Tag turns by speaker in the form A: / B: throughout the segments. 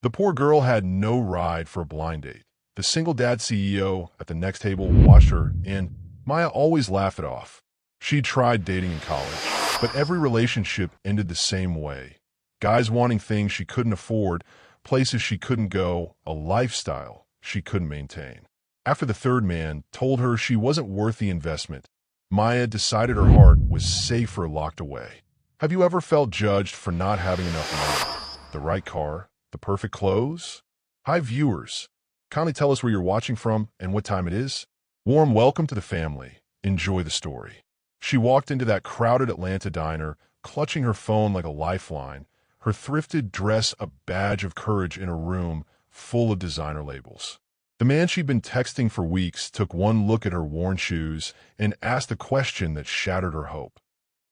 A: The poor girl had no ride for a blind date. The single dad CEO at the next table watched her, and Maya always laughed it off. She tried dating in college, but every relationship ended the same way. Guys wanting things she couldn't afford, places she couldn't go, a lifestyle she couldn't maintain. After the third man told her she wasn't worth the investment, Maya decided her heart was safer locked away. Have you ever felt judged for not having enough money? The right car? The perfect clothes? Hi viewers, kindly tell us where you're watching from and what time it is. Warm welcome to the family. Enjoy the story. She walked into that crowded Atlanta diner, clutching her phone like a lifeline, her thrifted dress a badge of courage in a room full of designer labels. The man she'd been texting for weeks took one look at her worn shoes and asked a question that shattered her hope.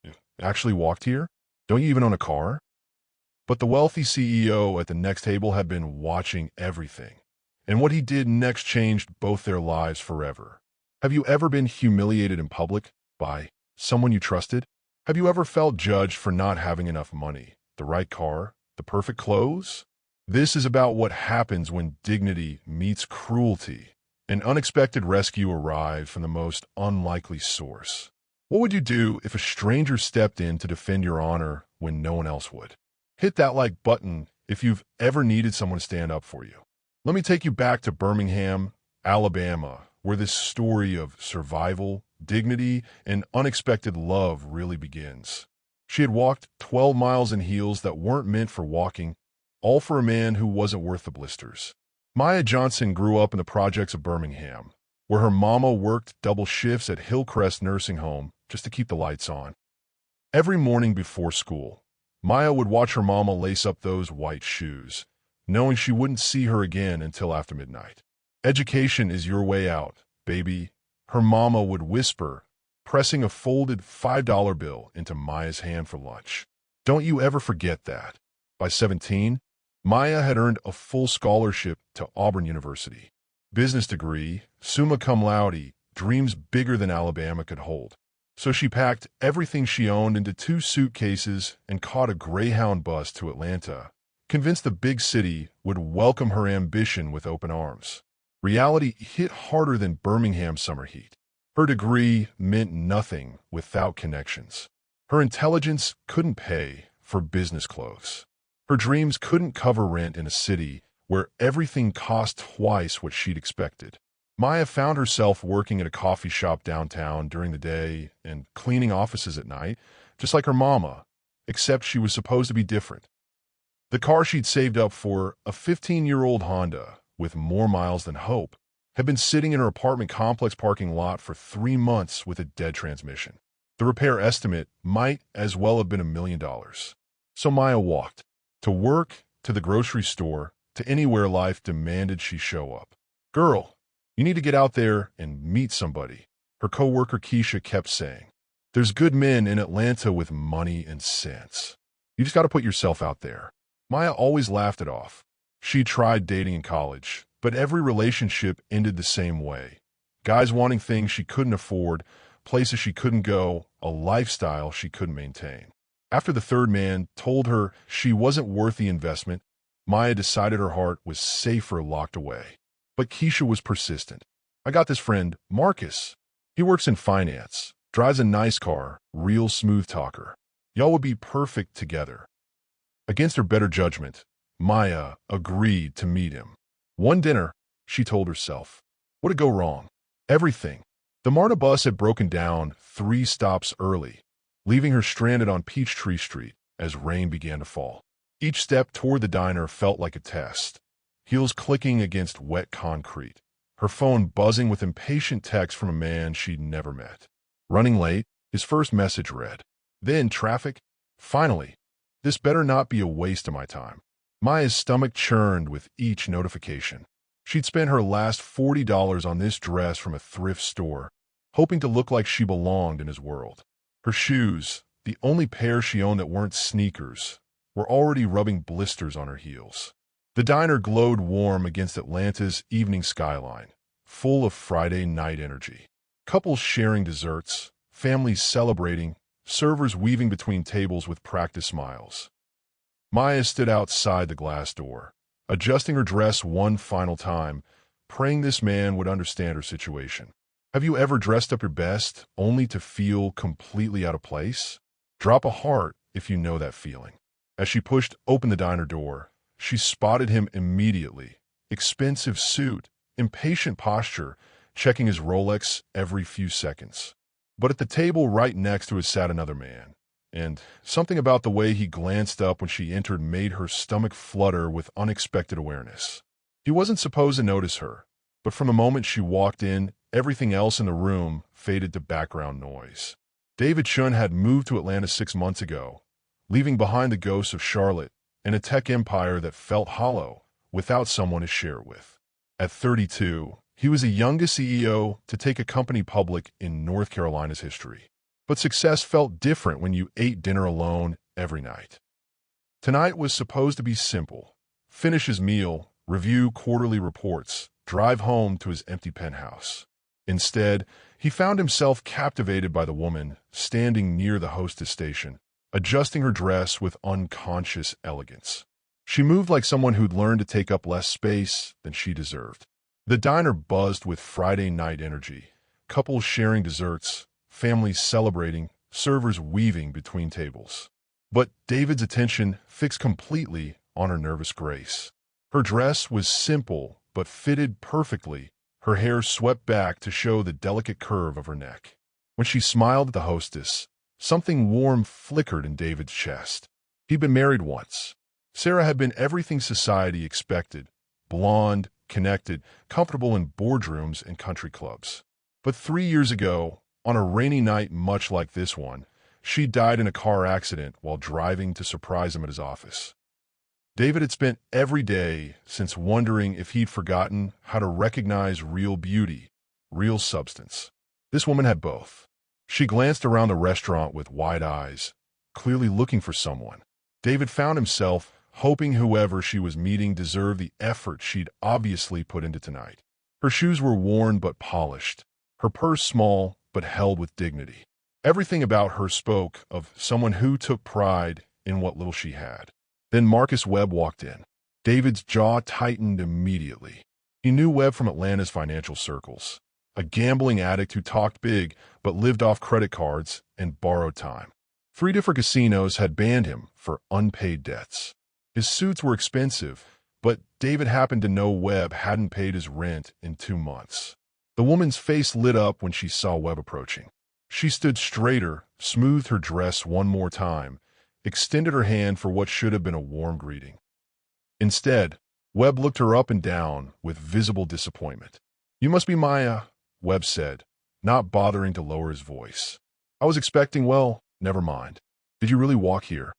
A: "You actually walked here? Don't you even own a car?" But the wealthy CEO at the next table had been watching everything, and what he did next changed both their lives forever. Have you ever been humiliated in public by someone you trusted? Have you ever felt judged for not having enough money, the right car, the perfect clothes? This is about what happens when dignity meets cruelty. An unexpected rescue arrived from the most unlikely source. What would you do if a stranger stepped in to defend your honor when no one else would? Hit that like button if you've ever needed someone to stand up for you. Let me take you back to Birmingham, Alabama, where this story of survival, dignity, and unexpected love really begins. She had walked 12 miles in heels that weren't meant for walking, all for a man who wasn't worth the blisters. Maya Johnson grew up in the projects of Birmingham, where her mama worked double shifts at Hillcrest Nursing Home just to keep the lights on. Every morning before school, Maya would watch her mama lace up those white shoes, knowing she wouldn't see her again until after midnight. "Education is your way out, baby," her mama would whisper, pressing a folded $5 bill into Maya's hand for lunch. Don't you ever forget that. By 17, Maya had earned a full scholarship to Auburn University. Business degree, summa cum laude, dreams bigger than Alabama could hold. So she packed everything she owned into 2 suitcases and caught a Greyhound bus to Atlanta, convinced the big city would welcome her ambition with open arms. Reality hit harder than Birmingham's summer heat. Her degree meant nothing without connections. Her intelligence couldn't pay for business clothes. Her dreams couldn't cover rent in a city where everything cost twice what she'd expected. Maya found herself working at a coffee shop downtown during the day and cleaning offices at night, just like her mama, except she was supposed to be different. The car she'd saved up for, a 15-year-old Honda with more miles than hope, had been sitting in her apartment complex parking lot for 3 months with a dead transmission. The repair estimate might as well have been $1 million. So Maya walked, to work, to the grocery store, to anywhere life demanded she show up. "Girl, you need to get out there and meet somebody," her coworker Keisha kept saying. "There's good men in Atlanta with money and sense. You just got to put yourself out there." Maya always laughed it off. She tried dating in college, but every relationship ended the same way. Guys wanting things she couldn't afford, places she couldn't go, a lifestyle she couldn't maintain. After the third man told her she wasn't worth the investment, Maya decided her heart was safer locked away. But Keisha was persistent. "I got this friend, Marcus. He works in finance, drives a nice car, real smooth talker. Y'all would be perfect together." Against her better judgment, Maya agreed to meet him. One dinner, she told herself. What did go wrong? Everything. The MARTA bus had broken down 3 stops early, leaving her stranded on Peachtree Street as rain began to fall. Each step toward the diner felt like a test. Heels clicking against wet concrete, her phone buzzing with impatient texts from a man she'd never met. Running late, his first message read. Then traffic. Finally, this better not be a waste of my time. Maya's stomach churned with each notification. She'd spent her last $40 on this dress from a thrift store, hoping to look like she belonged in his world. Her shoes, the only pair she owned that weren't sneakers, were already rubbing blisters on her heels. The diner glowed warm against Atlanta's evening skyline, full of Friday night energy. Couples sharing desserts, families celebrating, servers weaving between tables with practiced smiles. Maya stood outside the glass door, adjusting her dress one final time, praying this man would understand her situation. Have you ever dressed up your best only to feel completely out of place? Drop a heart if you know that feeling. As she pushed open the diner door, she spotted him immediately. Expensive suit, impatient posture, checking his Rolex every few seconds. But at the table right next to us sat another man, and something about the way he glanced up when she entered made her stomach flutter with unexpected awareness. He wasn't supposed to notice her, but from the moment she walked in, everything else in the room faded to background noise. David Chun had moved to Atlanta 6 months ago, leaving behind the ghosts of Charlotte and a tech empire that felt hollow without someone to share it with. At 32, he was the youngest CEO to take a company public in North Carolina's history. But success felt different when you ate dinner alone every night. Tonight was supposed to be simple. Finish his meal, review quarterly reports, drive home to his empty penthouse. Instead, he found himself captivated by the woman standing near the hostess station, adjusting her dress with unconscious elegance. She moved like someone who'd learned to take up less space than she deserved. The diner buzzed with Friday night energy, couples sharing desserts, families celebrating, servers weaving between tables. But David's attention fixed completely on her nervous grace. Her dress was simple but fitted perfectly, her hair swept back to show the delicate curve of her neck. When she smiled at the hostess, something warm flickered in David's chest. He'd been married once. Sarah had been everything society expected: blonde, connected, comfortable in boardrooms and country clubs. But 3 years ago, on a rainy night much like this one, she died in a car accident while driving to surprise him at his office. David had spent every day since wondering if he'd forgotten how to recognize real beauty, real substance. This woman had both. She glanced around the restaurant with wide eyes, clearly looking for someone. David found himself hoping whoever she was meeting deserved the effort she'd obviously put into tonight. Her shoes were worn but polished, her purse small but held with dignity. Everything about her spoke of someone who took pride in what little she had. Then Marcus Webb walked in. David's jaw tightened immediately. He knew Webb from Atlanta's financial circles, a gambling addict who talked big but lived off credit cards and borrowed time. 3 different casinos had banned him for unpaid debts. His suits were expensive, but David happened to know Webb hadn't paid his rent in 2 months. The woman's face lit up when she saw Webb approaching. She stood straighter, smoothed her dress one more time, extended her hand for what should have been a warm greeting. Instead, Webb looked her up and down with visible disappointment. "You must be Maya," Webb said, not bothering to lower his voice. "I was expecting, well, never mind. Did you really walk here?"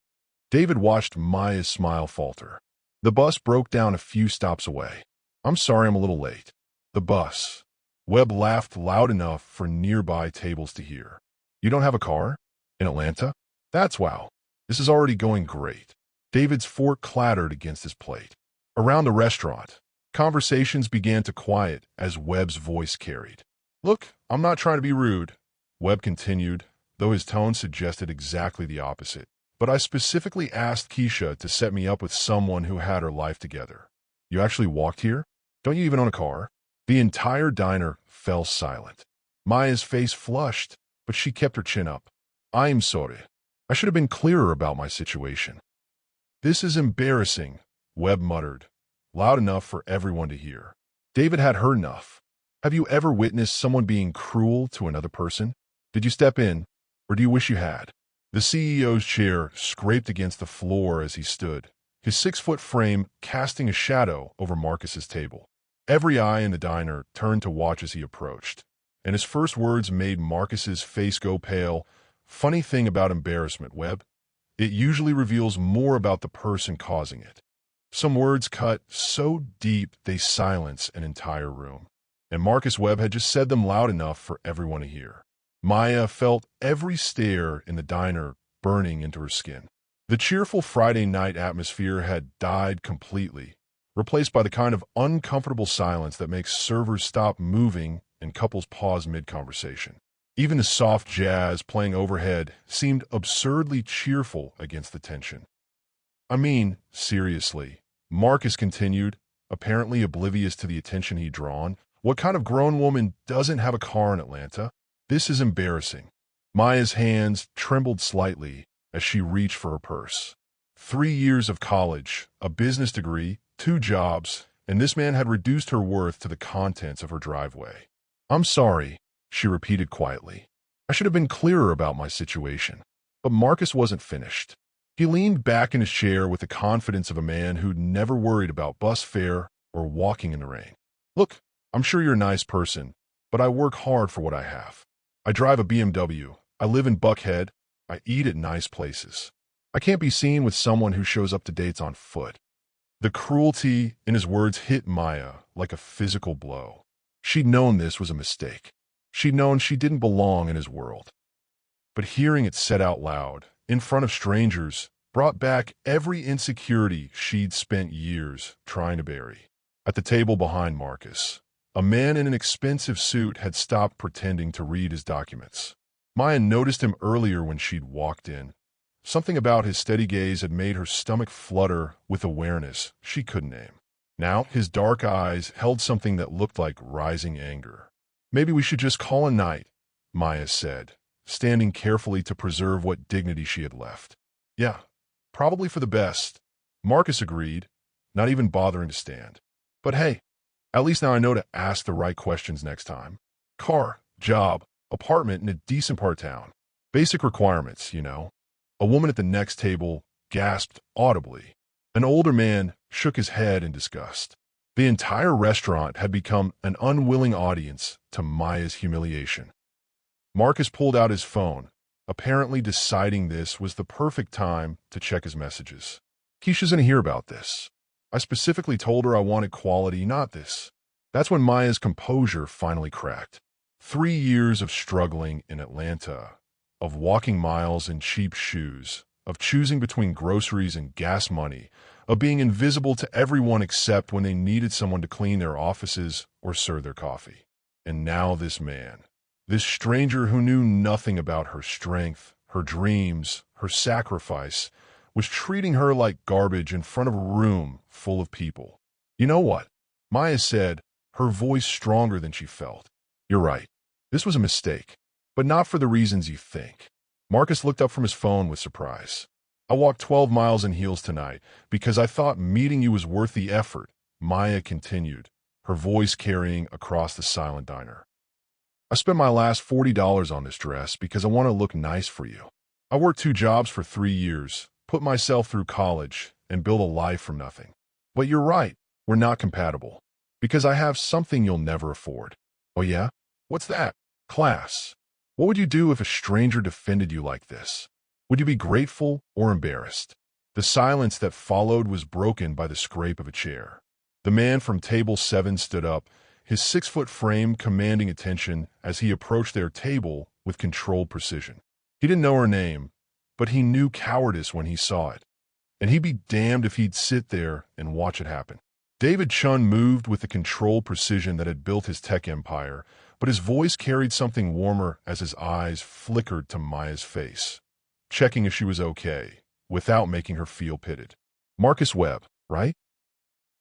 A: David watched Maya's smile falter. The bus broke down a few stops away. "I'm sorry I'm a little late." The bus. Webb laughed loud enough for nearby tables to hear. "You don't have a car? In Atlanta? That's wow. This is already going great." David's fork clattered against his plate. Around the restaurant, conversations began to quiet as Webb's voice carried. "Look, I'm not trying to be rude," Webb continued, though his tone suggested exactly the opposite. "But I specifically asked Keisha to set me up with someone who had her life together." "You actually walked here? Don't you even own a car?" The entire diner fell silent. Maya's face flushed, but she kept her chin up. "I'm sorry. I should have been clearer about my situation." "This is embarrassing," Webb muttered, loud enough for everyone to hear. David had heard enough. Have you ever witnessed someone being cruel to another person? Did you step in, or do you wish you had? The CEO's chair scraped against the floor as he stood, his 6-foot frame casting a shadow over Marcus's table. Every eye in the diner turned to watch as he approached, and his first words made Marcus's face go pale. "Funny thing about embarrassment, Webb. It usually reveals more about the person causing it." Some words cut so deep they silence an entire room, and Marcus Webb had just said them loud enough for everyone to hear. Maya felt every stare in the diner burning into her skin. The cheerful Friday night atmosphere had died completely, replaced by the kind of uncomfortable silence that makes servers stop moving and couples pause mid-conversation. Even the soft jazz playing overhead seemed absurdly cheerful against the tension. "I mean, seriously, Marcus continued, apparently oblivious to the attention he'd drawn. What kind of grown woman doesn't have a car in Atlanta? This is embarrassing. Maya's hands trembled slightly as she reached for her purse. 3 years of college, a business degree, 2 jobs, and this man had reduced her worth to the contents of her driveway. I'm sorry, she repeated quietly. I should have been clearer about my situation. But Marcus wasn't finished. He leaned back in his chair with the confidence of a man who'd never worried about bus fare or walking in the rain. Look, I'm sure you're a nice person, but I work hard for what I have. I drive a BMW. I live in Buckhead. I eat at nice places. I can't be seen with someone who shows up to dates on foot. The cruelty in his words hit Maya like a physical blow. She'd known this was a mistake. She'd known she didn't belong in his world. But hearing it said out loud, in front of strangers, brought back every insecurity she'd spent years trying to bury. At the table behind Marcus, a man in an expensive suit had stopped pretending to read his documents. Maya noticed him earlier when she'd walked in. Something about his steady gaze had made her stomach flutter with awareness she couldn't name. Now, his dark eyes held something that looked like rising anger. Maybe we should just call a night, Maya said, standing carefully to preserve what dignity she had left. Yeah, probably for the best, Marcus agreed, not even bothering to stand. But hey, at least now I know to ask the right questions next time. Car, job, apartment in a decent part of town. Basic requirements, you know. A woman at the next table gasped audibly. An older man shook his head in disgust. The entire restaurant had become an unwilling audience to Maya's humiliation. Marcus pulled out his phone, apparently deciding this was the perfect time to check his messages. Keisha's gonna hear about this. I specifically told her I wanted quality, not this. That's when Maya's composure finally cracked. 3 years of struggling in Atlanta, of walking miles in cheap shoes, of choosing between groceries and gas money, of being invisible to everyone except when they needed someone to clean their offices or serve their coffee. And now this man, this stranger who knew nothing about her strength, her dreams, her sacrifice, was treating her like garbage in front of a room full of people. You know what? Maya said, her voice stronger than she felt. You're right. This was a mistake, but not for the reasons you think. Marcus looked up from his phone with surprise. I walked 12 miles in heels tonight because I thought meeting you was worth the effort, Maya continued, her voice carrying across the silent diner. I spent my last $40 on this dress because I want to look nice for you. I worked 2 jobs for 3 years, put myself through college, and built a life from nothing. But you're right, we're not compatible. Because I have something you'll never afford. Oh yeah? What's that? Class. What would you do if a stranger defended you like this? Would you be grateful or embarrassed? The silence that followed was broken by the scrape of a chair. The man from table 7 stood up, his 6-foot frame commanding attention as he approached their table with controlled precision. He didn't know her name, but he knew cowardice when he saw it. And he'd be damned if he'd sit there and watch it happen. David Chun moved with the controlled precision that had built his tech empire, but his voice carried something warmer as his eyes flickered to Maya's face, checking if she was okay, without making her feel pitted. Marcus Webb, right?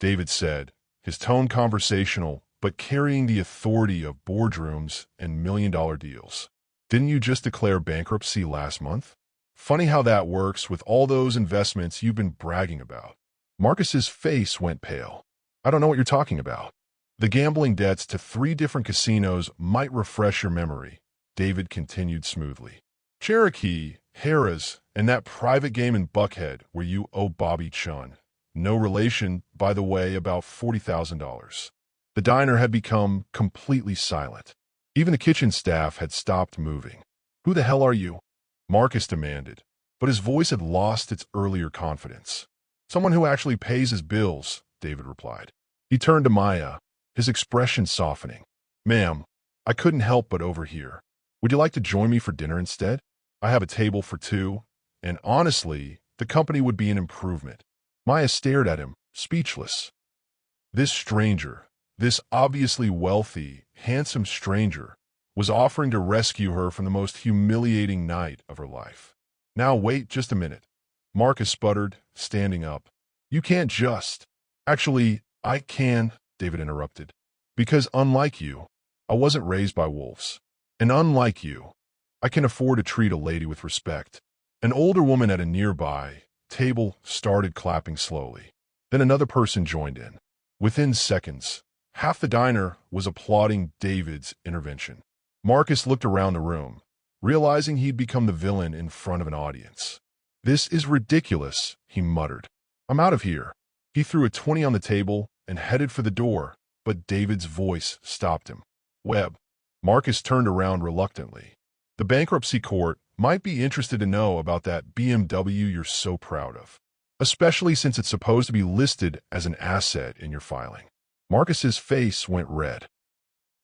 A: David said, his tone conversational, but carrying the authority of boardrooms and million-dollar deals. Didn't you just declare bankruptcy last month? Funny how that works with all those investments you've been bragging about. Marcus's face went pale. I don't know what you're talking about. The gambling debts to 3 different casinos might refresh your memory, David continued smoothly. Cherokee, Harrah's, and that private game in Buckhead where you owe Bobby Chun. No relation, by the way, about $40,000. The diner had become completely silent. Even the kitchen staff had stopped moving. Who the hell are you? Marcus demanded, but his voice had lost its earlier confidence. Someone who actually pays his bills, David replied. He turned to Maya, his expression softening. Ma'am, I couldn't help but overhear. Would you like to join me for dinner instead? I have a table for 2, and honestly, the company would be an improvement. Maya stared at him, speechless. This stranger, this obviously wealthy, handsome stranger, was offering to rescue her from the most humiliating night of her life. Now wait just a minute. Marcus sputtered, standing up. You can't just. Actually, I can, David interrupted. Because unlike you, I wasn't raised by wolves. And unlike you, I can afford to treat a lady with respect. An older woman at a nearby table started clapping slowly. Then another person joined in. Within seconds, half the diner was applauding David's intervention. Marcus looked around the room, realizing he'd become the villain in front of an audience. "This is ridiculous," he muttered. "I'm out of here." He threw a 20 on the table and headed for the door, but David's voice stopped him. "Webb." Marcus turned around reluctantly. "The bankruptcy court might be interested to know about that BMW you're so proud of, especially since it's supposed to be listed as an asset in your filing." Marcus's face went red.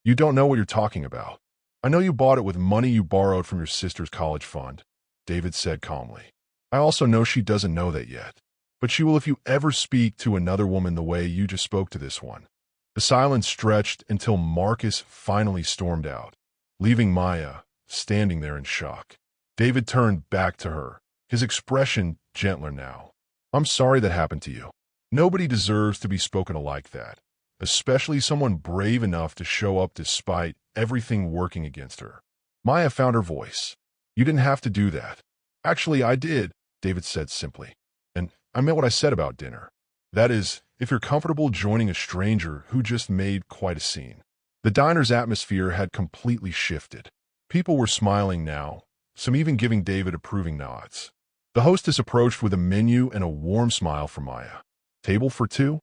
A: "You don't know what you're talking about. I know you bought it with money you borrowed from your sister's college fund," David said calmly. "I also know she doesn't know that yet, but she will if you ever speak to another woman the way you just spoke to this one." The silence stretched until Marcus finally stormed out, leaving Maya standing there in shock. David turned back to her, his expression gentler now. "I'm sorry that happened to you. Nobody deserves to be spoken to like that, especially someone brave enough to show up despite everything working against her." Maya found her voice. "You didn't have to do that." "Actually, I did," David said simply. "And I meant what I said about dinner. That is, if you're comfortable joining a stranger who just made quite a scene." The diner's atmosphere had completely shifted. People were smiling now, some even giving David approving nods. The hostess approached with a menu and a warm smile for Maya. "Table for two?"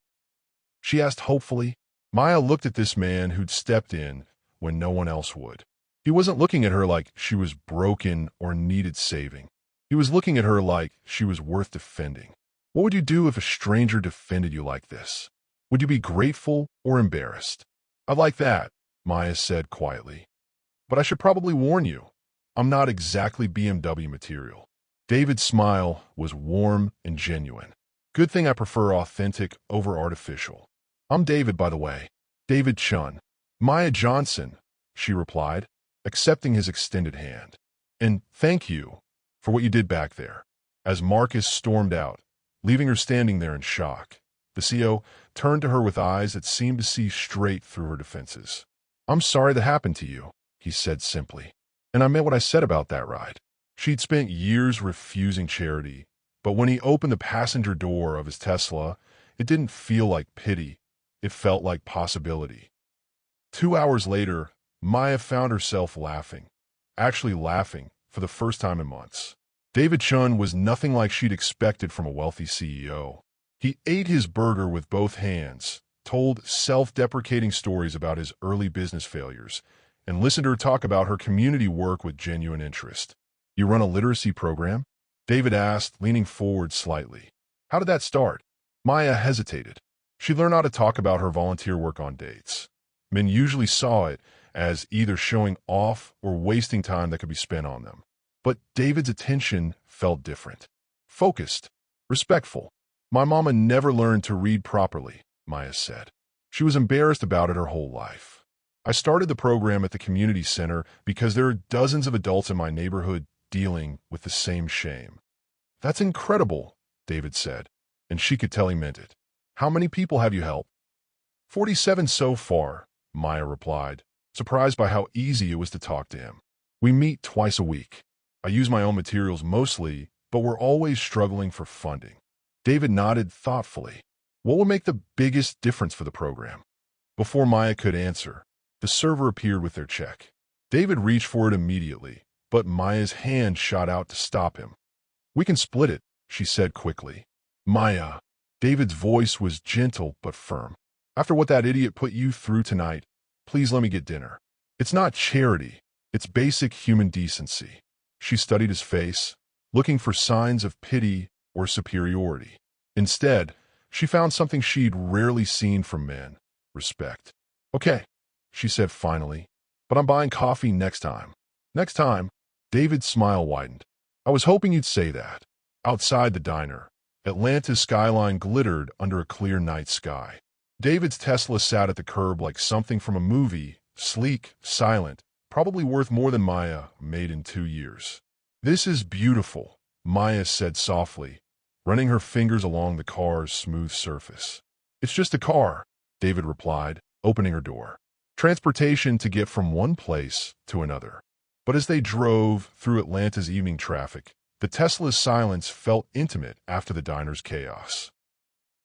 A: she asked hopefully. Maya looked at this man who'd stepped in when no one else would. He wasn't looking at her like she was broken or needed saving. He was looking at her like she was worth defending. What would you do if a stranger defended you like this? Would you be grateful or embarrassed? "I'd like that," Maya said quietly. "But I should probably warn you, I'm not exactly BMW material." David's smile was warm and genuine. "Good thing I prefer authentic over artificial. I'm David, by the way. David Chun." "Maya Johnson," she replied, accepting his extended hand. "And thank you for what you did back there." As Marcus stormed out, leaving her standing there in shock, the CEO turned to her with eyes that seemed to see straight through her defenses. "I'm sorry that happened to you," he said simply. "And I meant what I said about that ride." She'd spent years refusing charity, but when he opened the passenger door of his Tesla, it didn't feel like pity. It felt like possibility. 2 hours later, Maya found herself laughing, actually laughing for the first time in months. David Chun was nothing like she'd expected from a wealthy CEO. He ate his burger with both hands, told self-deprecating stories about his early business failures, and listened to her talk about her community work with genuine interest. "You run a literacy program?" David asked, leaning forward slightly. "How did that start?" Maya hesitated. She learned how to talk about her volunteer work on dates. Men usually saw it as either showing off or wasting time that could be spent on them. But David's attention felt different. Focused. Respectful. "My mama never learned to read properly," Maya said. "She was embarrassed about it her whole life. I started the program at the community center because there are dozens of adults in my neighborhood dealing with the same shame." "That's incredible," David said, and she could tell he meant it. "How many people have you helped?" 47 so far, Maya replied, surprised by how easy it was to talk to him. "We meet twice a week. I use my own materials mostly, but we're always struggling for funding." David nodded thoughtfully. "What would make the biggest difference for the program?" Before Maya could answer, the server appeared with their check. David reached for it immediately, but Maya's hand shot out to stop him. "We can split it," she said quickly. "Maya." David's voice was gentle but firm. "After what that idiot put you through tonight, please let me get dinner. It's not charity. It's basic human decency." She studied his face, looking for signs of pity or superiority. Instead, she found something she'd rarely seen from men: respect. "Okay," she said finally, "but I'm buying coffee next time." "Next time?" David's smile widened. "I was hoping you'd say that." Outside the diner, Atlanta's skyline glittered under a clear night sky. David's Tesla sat at the curb like something from a movie, sleek, silent, probably worth more than Maya made in 2 years. "This is beautiful," Maya said softly, running her fingers along the car's smooth surface. It's just a car, David replied, opening her door. Transportation to get from one place to another. But as they drove through Atlanta's evening traffic, the Tesla's silence felt intimate after the diner's chaos.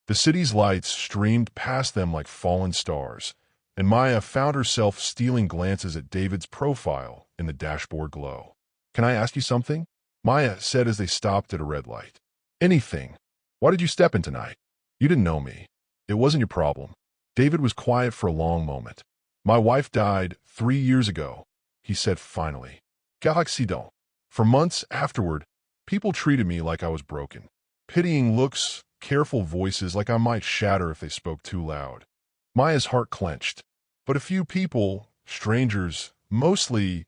A: The city's lights streamed past them like fallen stars, and Maya found herself stealing glances at David's profile in the dashboard glow. "Can I ask you something?" Maya said as they stopped at a red light. "Anything. Why did you step in tonight? You didn't know me. It wasn't your problem." David was quiet for a long moment. "My wife died 3 years ago," he said finally. "Accident." For months afterward, people treated me like I was broken. Pitying looks, careful voices like I might shatter if they spoke too loud. Maya's heart clenched. But a few people, strangers, mostly,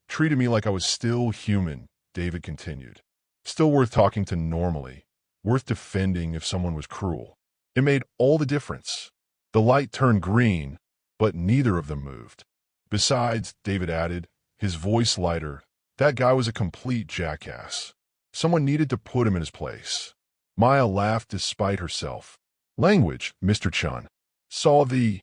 A: treated me like I was still human, David continued. Still worth talking to normally, worth defending if someone was cruel. It made all the difference. The light turned green, but neither of them moved. "Besides," David added, his voice lighter, "that guy was a complete jackass. Someone needed to put him in his place." Maya laughed despite herself. "Language, Mr. Chun. Saw the...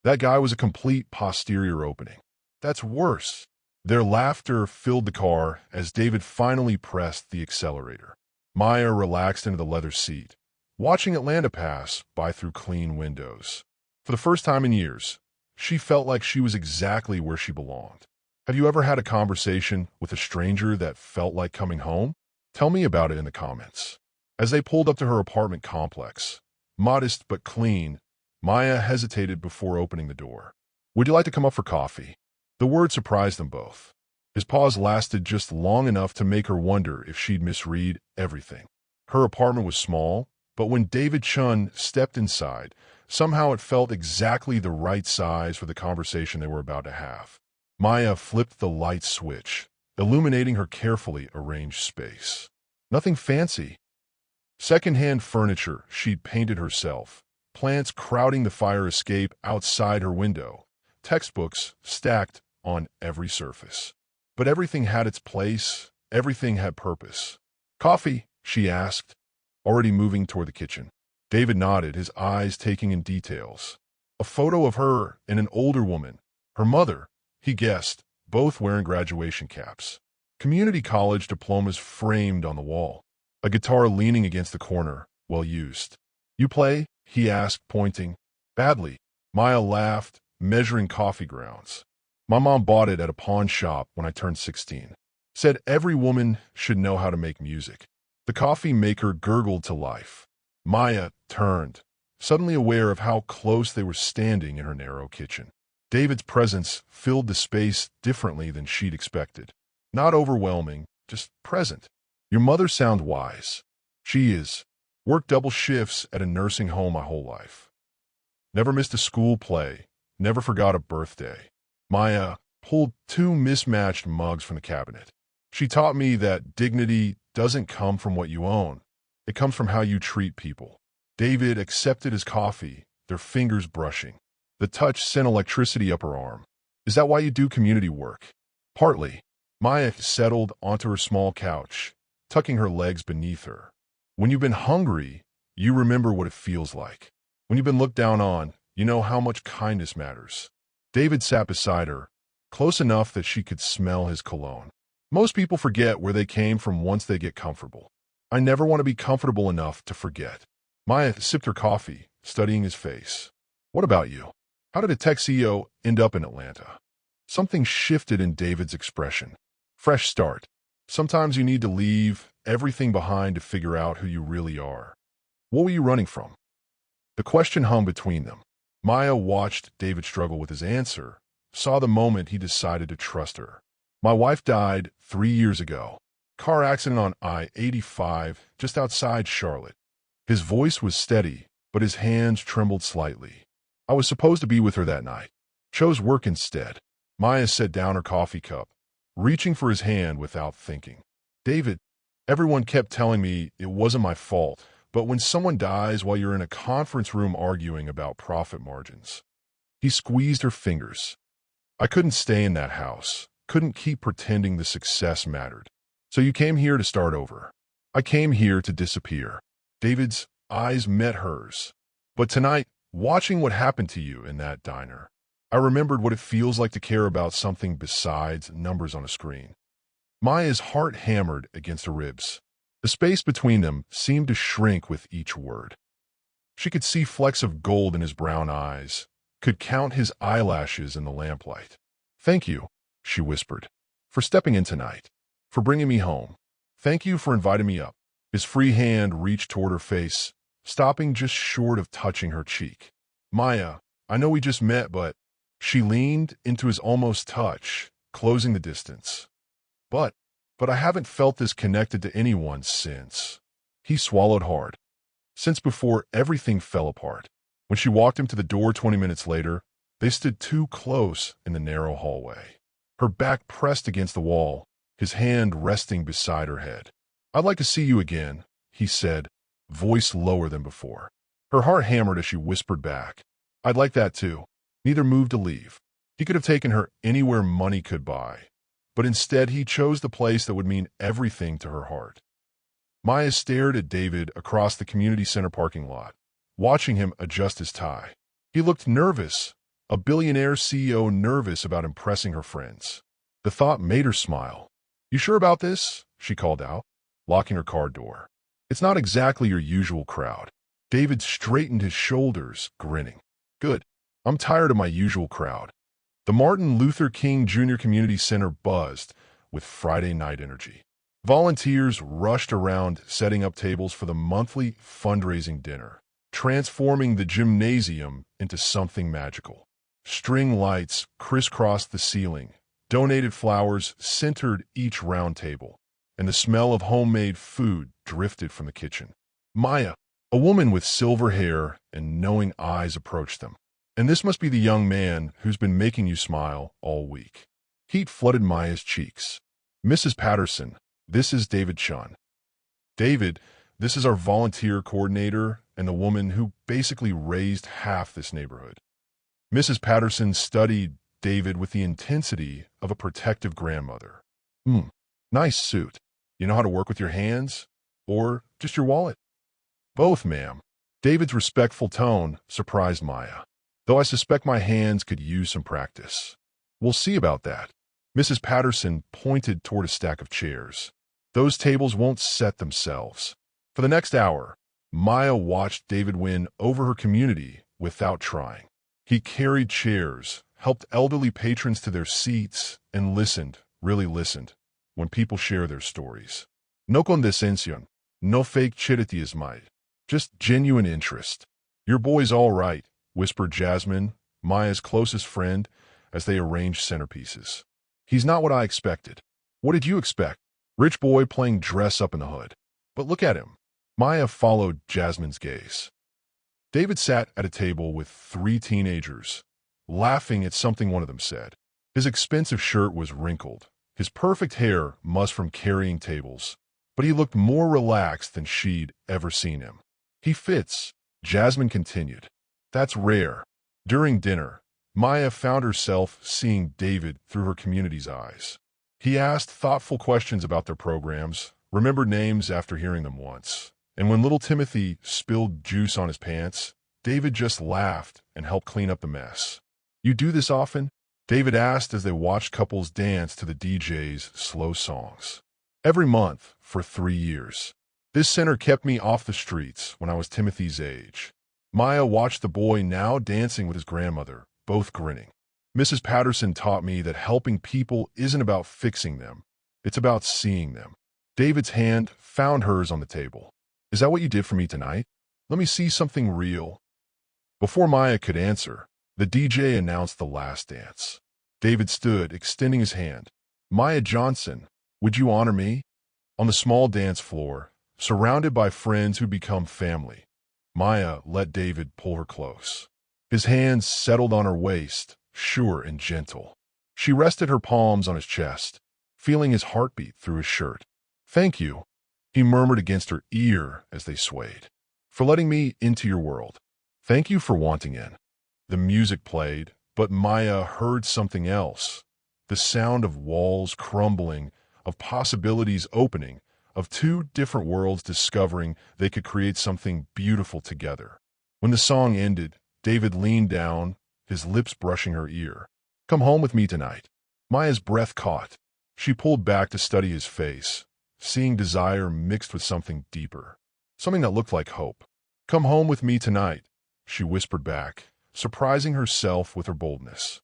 A: That guy was a complete posterior opening. That's worse." Their laughter filled the car as David finally pressed the accelerator. Maya relaxed into the leather seat, watching Atlanta pass by through clean windows. For the first time in years, she felt like she was exactly where she belonged. Have you ever had a conversation with a stranger that felt like coming home? Tell me about it in the comments. As they pulled up to her apartment complex, modest but clean, Maya hesitated before opening the door. "Would you like to come up for coffee?" The word surprised them both. His pause lasted just long enough to make her wonder if she'd misread everything. Her apartment was small, but when David Chun stepped inside, somehow it felt exactly the right size for the conversation they were about to have. Maya flipped the light switch, illuminating her carefully arranged space. Nothing fancy. Second-hand furniture she'd painted herself, plants crowding the fire escape outside her window, textbooks stacked on every surface. But everything had its place, everything had purpose. "Coffee?" she asked, already moving toward the kitchen. David nodded, his eyes taking in details. A photo of her and an older woman, her mother, he guessed, both wearing graduation caps. Community college diplomas framed on the wall. A guitar leaning against the corner, well used. "You play?" he asked, pointing. "Badly." Maya laughed, measuring coffee grounds. "My mom bought it at a pawn shop when I turned 16. Said every woman should know how to make music." The coffee maker gurgled to life. Maya turned, suddenly aware of how close they were standing in her narrow kitchen. David's presence filled the space differently than she'd expected. Not overwhelming, just present. "Your mother sounds wise." "She is. Worked double shifts at a nursing home my whole life. Never missed a school play. Never forgot a birthday." Maya pulled 2 mismatched mugs from the cabinet. "She taught me that dignity doesn't come from what you own. It comes from how you treat people." David accepted his coffee, their fingers brushing. The touch sent electricity up her arm. "Is that why you do community work?" "Partly." Maya settled onto her small couch, tucking her legs beneath her. "When you've been hungry, you remember what it feels like. When you've been looked down on, you know how much kindness matters." David sat beside her, close enough that she could smell his cologne. "Most people forget where they came from once they get comfortable. I never want to be comfortable enough to forget." Maya sipped her coffee, studying his face. "What about you? How did a tech CEO end up in Atlanta?" Something shifted in David's expression. "Fresh start. Sometimes you need to leave everything behind to figure out who you really are." "What were you running from?" The question hung between them. Maya watched David struggle with his answer, saw the moment he decided to trust her. "My wife died 3 years ago. Car accident on I-85 just outside Charlotte." His voice was steady, but his hands trembled slightly. "I was supposed to be with her that night. Chose work instead." Maya set down her coffee cup, reaching for his hand without thinking. "David, everyone kept telling me it wasn't my fault, but when someone dies while you're in a conference room arguing about profit margins." He squeezed her fingers. "I couldn't stay in that house, couldn't keep pretending the success mattered. So you came here to start over." "I came here to disappear." David's eyes met hers. But tonight, watching what happened to you in that diner, I remembered what it feels like to care about something besides numbers on a screen. Maya's heart hammered against her ribs. The space between them seemed to shrink with each word. She could see flecks of gold in his brown eyes, could count his eyelashes in the lamplight. "Thank you," she whispered, "for stepping in tonight, for bringing me home. Thank you for inviting me up." His free hand reached toward her face, stopping just short of touching her cheek. "Maya, I know we just met, but—" She leaned into his almost touch, closing the distance. But I haven't felt this connected to anyone since." He swallowed hard. Since before everything fell apart. When she walked him to the door 20 minutes later, they stood too close in the narrow hallway. Her back pressed against the wall, his hand resting beside her head. "I'd like to see you again," he said, voice lower than before. Her heart hammered as she whispered back, "I'd like that too." Neither moved to leave. He could have taken her anywhere money could buy, but instead he chose the place that would mean everything to her heart. Maya stared at David across the community center parking lot, watching him adjust his tie. He looked nervous, a billionaire CEO nervous about impressing her friends. The thought made her smile. "You sure about this?" she called out, locking her car door. "It's not exactly your usual crowd." David straightened his shoulders, grinning. "Good. I'm tired of my usual crowd." The Martin Luther King Jr. Community Center buzzed with Friday night energy. Volunteers rushed around setting up tables for the monthly fundraising dinner, transforming the gymnasium into something magical. String lights crisscrossed the ceiling, donated flowers centered each round table, and the smell of homemade food drifted from the kitchen. Maya, a woman with silver hair and knowing eyes, approached them. "And this must be the young man who's been making you smile all week." Heat flooded Maya's cheeks. "Mrs. Patterson, this is David Chun." "David, this is our volunteer coordinator and the woman who basically raised half this neighborhood." Mrs. Patterson studied David with the intensity of a protective grandmother. Nice suit. You know how to work with your hands? Or just your wallet?" "Both, ma'am." David's respectful tone surprised Maya, though I suspect my hands could use some practice. "We'll see about that." Mrs. Patterson pointed toward a stack of chairs. "Those tables won't set themselves." For the next hour, Maya watched David win over her community without trying. He carried chairs, helped elderly patrons to their seats, and listened, really listened, when people share their stories. "No condescension, no fake chiritismo, just genuine interest." "Your boy's all right," whispered Jasmine, Maya's closest friend, as they arranged centerpieces. "He's not what I expected." "What did you expect? Rich boy playing dress up in the hood." "But look at him." Maya followed Jasmine's gaze. David sat at a table with 3 teenagers, laughing at something one of them said. His expensive shirt was wrinkled, his perfect hair mussed from carrying tables, but he looked more relaxed than she'd ever seen him. "He fits," Jasmine continued. "That's rare." During dinner, Maya found herself seeing David through her community's eyes. He asked thoughtful questions about their programs, remembered names after hearing them once. And when little Timothy spilled juice on his pants, David just laughed and helped clean up the mess. "You do this often?" David asked as they watched couples dance to the DJ's slow songs. "Every month for 3 years. This center kept me off the streets when I was Timothy's age." Maya watched the boy now dancing with his grandmother, both grinning. "Mrs. Patterson taught me that helping people isn't about fixing them. It's about seeing them." David's hand found hers on the table. "Is that what you did for me tonight? Let me see something real." Before Maya could answer, the DJ announced the last dance. David stood, extending his hand. "Maya Johnson, would you honor me?" On the small dance floor, surrounded by friends who become family, Maya let David pull her close. His hands settled on her waist, sure and gentle. She rested her palms on his chest, feeling his heartbeat through his shirt. "Thank you," he murmured against her ear as they swayed, "for letting me into your world. Thank you for wanting in." The music played, but Maya heard something else. The sound of walls crumbling, of possibilities opening, of 2 different worlds discovering they could create something beautiful together. When the song ended, David leaned down, his lips brushing her ear. "Come home with me tonight." Maya's breath caught. She pulled back to study his face, seeing desire mixed with something deeper, something that looked like hope. "Come home with me tonight," she whispered back, surprising herself with her boldness.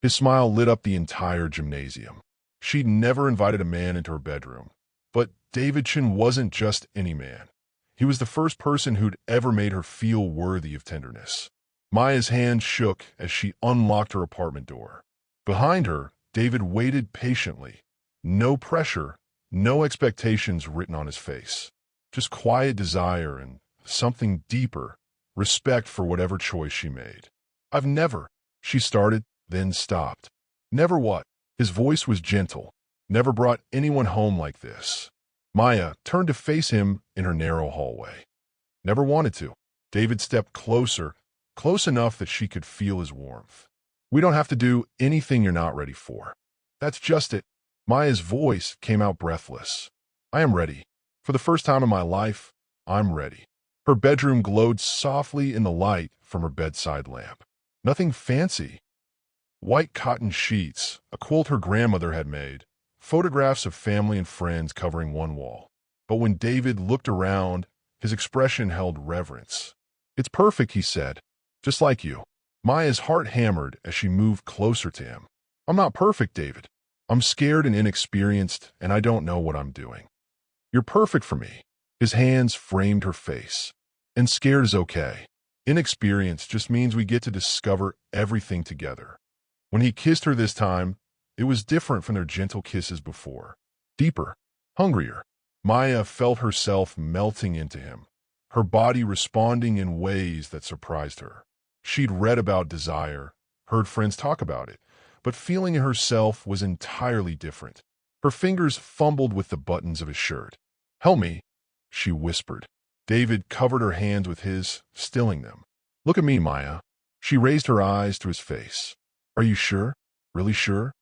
A: His smile lit up the entire gymnasium. She'd never invited a man into her bedroom. But David Chin wasn't just any man. He was the first person who'd ever made her feel worthy of tenderness. Maya's hand shook as she unlocked her apartment door. Behind her, David waited patiently. No pressure, no expectations written on his face. Just quiet desire and something deeper, respect for whatever choice she made. "I've never," she started, then stopped. "Never what?" His voice was gentle. "Never brought anyone home like this." Maya turned to face him in her narrow hallway. "Never wanted to." David stepped closer, close enough that she could feel his warmth. "We don't have to do anything you're not ready for." "That's just it." Maya's voice came out breathless. "I am ready. For the first time in my life, I'm ready." Her bedroom glowed softly in the light from her bedside lamp. Nothing fancy. White cotton sheets, a quilt her grandmother had made, photographs of family and friends covering one wall. But when David looked around, his expression held reverence. "It's perfect," he said. "Just like you." Maya's heart hammered as she moved closer to him. "I'm not perfect, David. I'm scared and inexperienced, and I don't know what I'm doing." "You're perfect for me." His hands framed her face. "And scared is okay. Inexperienced just means we get to discover everything together." When he kissed her this time, it was different from their gentle kisses before. Deeper, hungrier. Maya felt herself melting into him, her body responding in ways that surprised her. She'd read about desire, heard friends talk about it, but feeling it herself was entirely different. Her fingers fumbled with the buttons of his shirt. "Help me," she whispered. David covered her hands with his, stilling them. "Look at me, Maya." She raised her eyes to his face. "Are you sure? Really sure?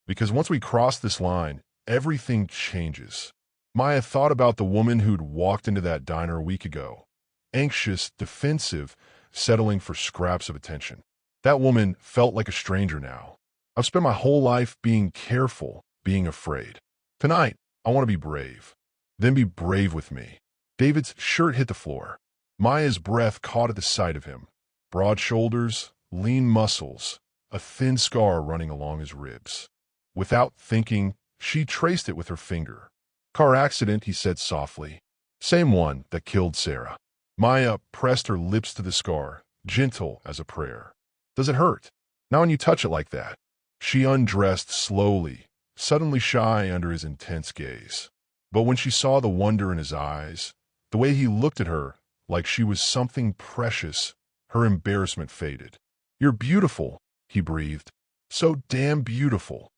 A: Because once we cross this line, everything changes." Maya thought about the woman who'd walked into that diner a week ago. Anxious, defensive, settling for scraps of attention. That woman felt like a stranger now. "I've spent my whole life being careful, being afraid. Tonight, I want to be brave. Then be brave with me." David's shirt hit the floor. Maya's breath caught at the sight of him. Broad shoulders, lean muscles, a thin scar running along his ribs. Without thinking, she traced it with her finger. "Car accident," he said softly. "Same one that killed Sarah." Maya pressed her lips to the scar, gentle as a prayer. "Does it hurt? Not when you touch it like that." She undressed slowly, suddenly shy under his intense gaze. But when she saw the wonder in his eyes, the way he looked at her like she was something precious, her embarrassment faded. "You're beautiful," he breathed. "So damn beautiful."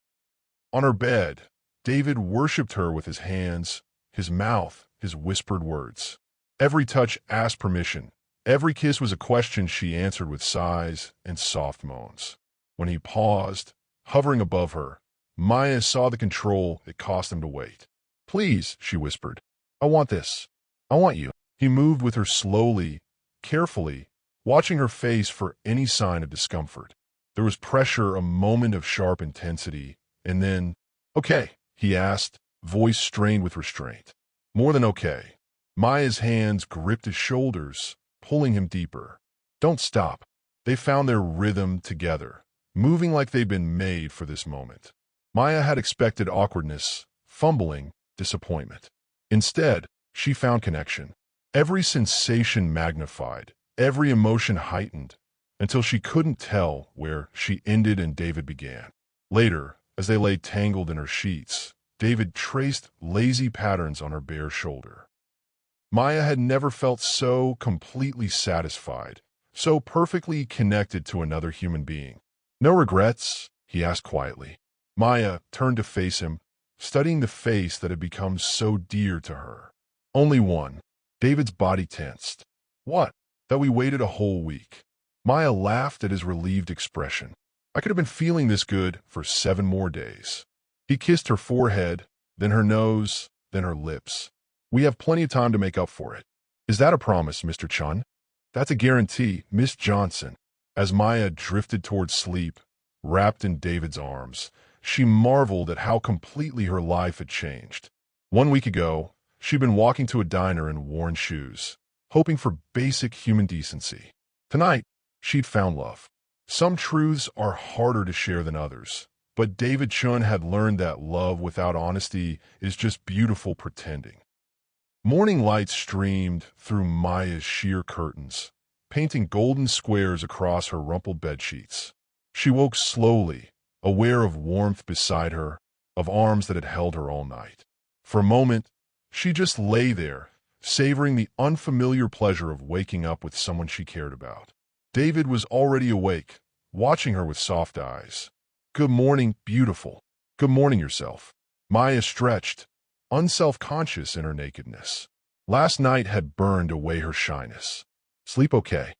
A: On her bed, David worshipped her with his hands, his mouth, his whispered words. Every touch asked permission. Every kiss was a question she answered with sighs and soft moans. When he paused, hovering above her, Maya saw the control it cost him to wait. "Please," she whispered. "I want this. I want you." He moved with her slowly, carefully, watching her face for any sign of discomfort. There was pressure, a moment of sharp intensity, and then, "Okay," he asked, voice strained with restraint. "More than okay." Maya's hands gripped his shoulders, pulling him deeper. "Don't stop." They found their rhythm together, moving like they'd been made for this moment. Maya had expected awkwardness, fumbling, disappointment. Instead, she found connection. Every sensation magnified, every emotion heightened, until she couldn't tell where she ended and David began. Later, as they lay tangled in her sheets, David traced lazy patterns on her bare shoulder. Maya had never felt so completely satisfied, so perfectly connected to another human being. "No regrets?" he asked quietly. Maya turned to face him, studying the face that had become so dear to her. "Only one." David's body tensed. "What?" "That we waited a whole week." Maya laughed at his relieved expression. "I could have been feeling this good for 7 more days." He kissed her forehead, then her nose, then her lips. "We have plenty of time to make up for it." "Is that a promise, Mr. Chun?" That's a guarantee, Miss Johnson. As Maya drifted towards sleep, wrapped in David's arms, she marveled at how completely her life had changed. 1 week ago, she'd been walking to a diner in worn shoes, hoping for basic human decency. Tonight, she'd found love. Some truths are harder to share than others, but David Chun had learned that love without honesty is just beautiful pretending. Morning light streamed through Maya's sheer curtains, painting golden squares across her rumpled bedsheets. She woke slowly, aware of warmth beside her, of arms that had held her all night. For a moment, she just lay there, savoring the unfamiliar pleasure of waking up with someone she cared about. David was already awake, watching her with soft eyes. "Good morning, beautiful. Good morning yourself." Maya stretched, unself-conscious in her nakedness. Last night had burned away her shyness. "Sleep okay?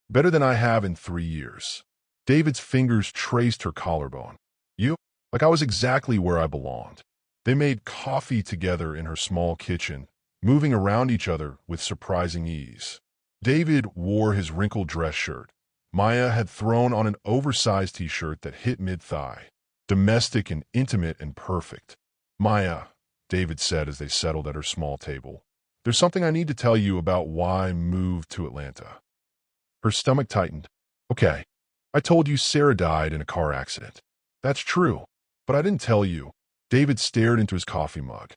A: Better than I have in 3 years." David's fingers traced her collarbone. "You? Like I was exactly where I belonged." They made coffee together in her small kitchen, moving around each other with surprising ease. David wore his wrinkled dress shirt. Maya had thrown on an oversized t-shirt that hit mid-thigh. Domestic and intimate and perfect. "Maya," David said as they settled at her small table, "there's something I need to tell you about why I moved to Atlanta." Her stomach tightened. "Okay. I told you Sarah died in a car accident." "That's true. But I didn't tell you." David stared into his coffee mug.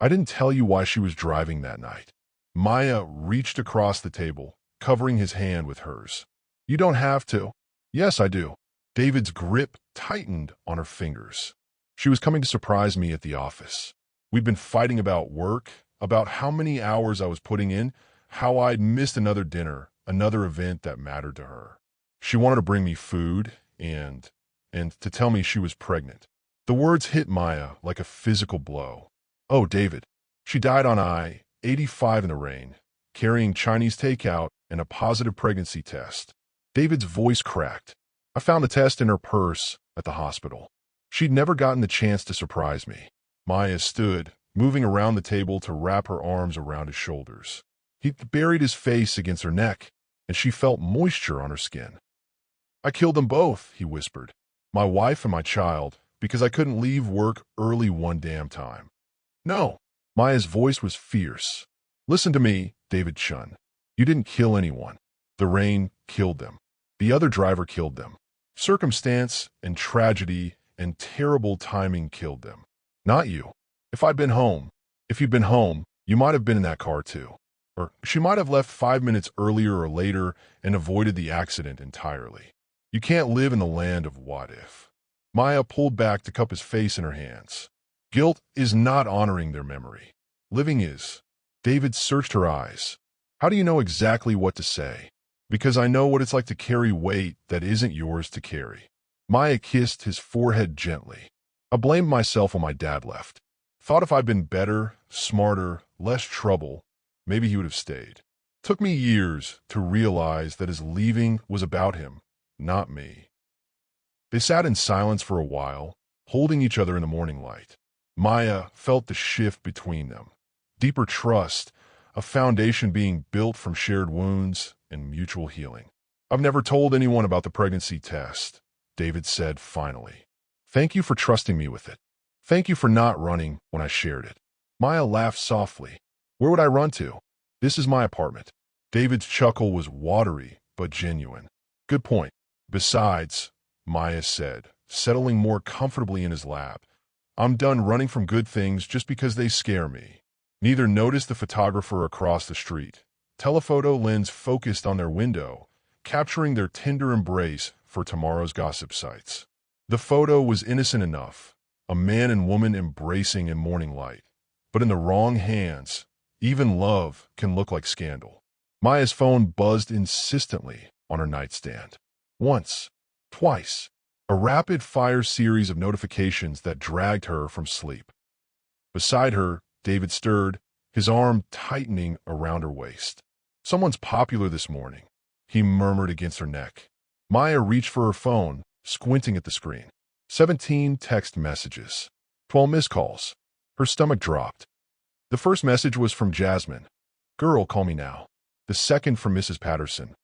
A: "I didn't tell you why she was driving that night." Maya reached across the table, covering his hand with hers. "You don't have to." "Yes, I do." David's grip tightened on her fingers. "She was coming to surprise me at the office. We'd been fighting about work, about how many hours I was putting in, how I'd missed another dinner, another event that mattered to her. She wanted to bring me food and to tell me she was pregnant." The words hit Maya like a physical blow. "Oh, David, she died on I-85 in the rain, carrying Chinese takeout and a positive pregnancy test." David's voice cracked. "I found the test in her purse at the hospital." She'd never gotten the chance to surprise me. Maya stood, moving around the table to wrap her arms around his shoulders. He buried his face against her neck, and she felt moisture on her skin. "I killed them both," he whispered. "My wife and my child, because I couldn't leave work early one damn time." "No." Maya's voice was fierce. "Listen to me, David Chun. You didn't kill anyone. The rain killed them. The other driver killed them. Circumstance and tragedy and terrible timing killed them. Not you. If you'd been home, you might have been in that car too. Or she might have left 5 minutes earlier or later and avoided the accident entirely. You can't live in the land of what if." Maya pulled back to cup his face in her hands. "Guilt is not honoring their memory. Living is." David searched her eyes. "How do you know exactly what to say?" "Because I know what it's like to carry weight that isn't yours to carry." Maya kissed his forehead gently. "I blamed myself when my dad left. Thought if I'd been better, smarter, less trouble, maybe he would have stayed. Took me years to realize that his leaving was about him, not me." They sat in silence for a while, holding each other in the morning light. Maya felt the shift between them. Deeper trust, a foundation being built from shared wounds and mutual healing. "I've never told anyone about the pregnancy test," David said finally. "Thank you for trusting me with it. Thank you for not running when I shared it." Maya laughed softly. "Where would I run to? This is my apartment." David's chuckle was watery but genuine. "Good point. Besides," Maya said, settling more comfortably in his lap, "I'm done running from good things just because they scare me." Neither noticed the photographer across the street. Telephoto lens focused on their window, capturing their tender embrace for tomorrow's gossip sites. The photo was innocent enough, a man and woman embracing in morning light. But in the wrong hands, even love can look like scandal. Maya's phone buzzed insistently on her nightstand. Once. Twice. A rapid-fire series of notifications that dragged her from sleep. Beside her, David stirred, his arm tightening around her waist. "Someone's popular this morning," he murmured against her neck. Maya reached for her phone, squinting at the screen. 17 text messages. 12 missed calls. Her stomach dropped. The first message was from Jasmine. "Girl, call me now." The second from Mrs. Patterson.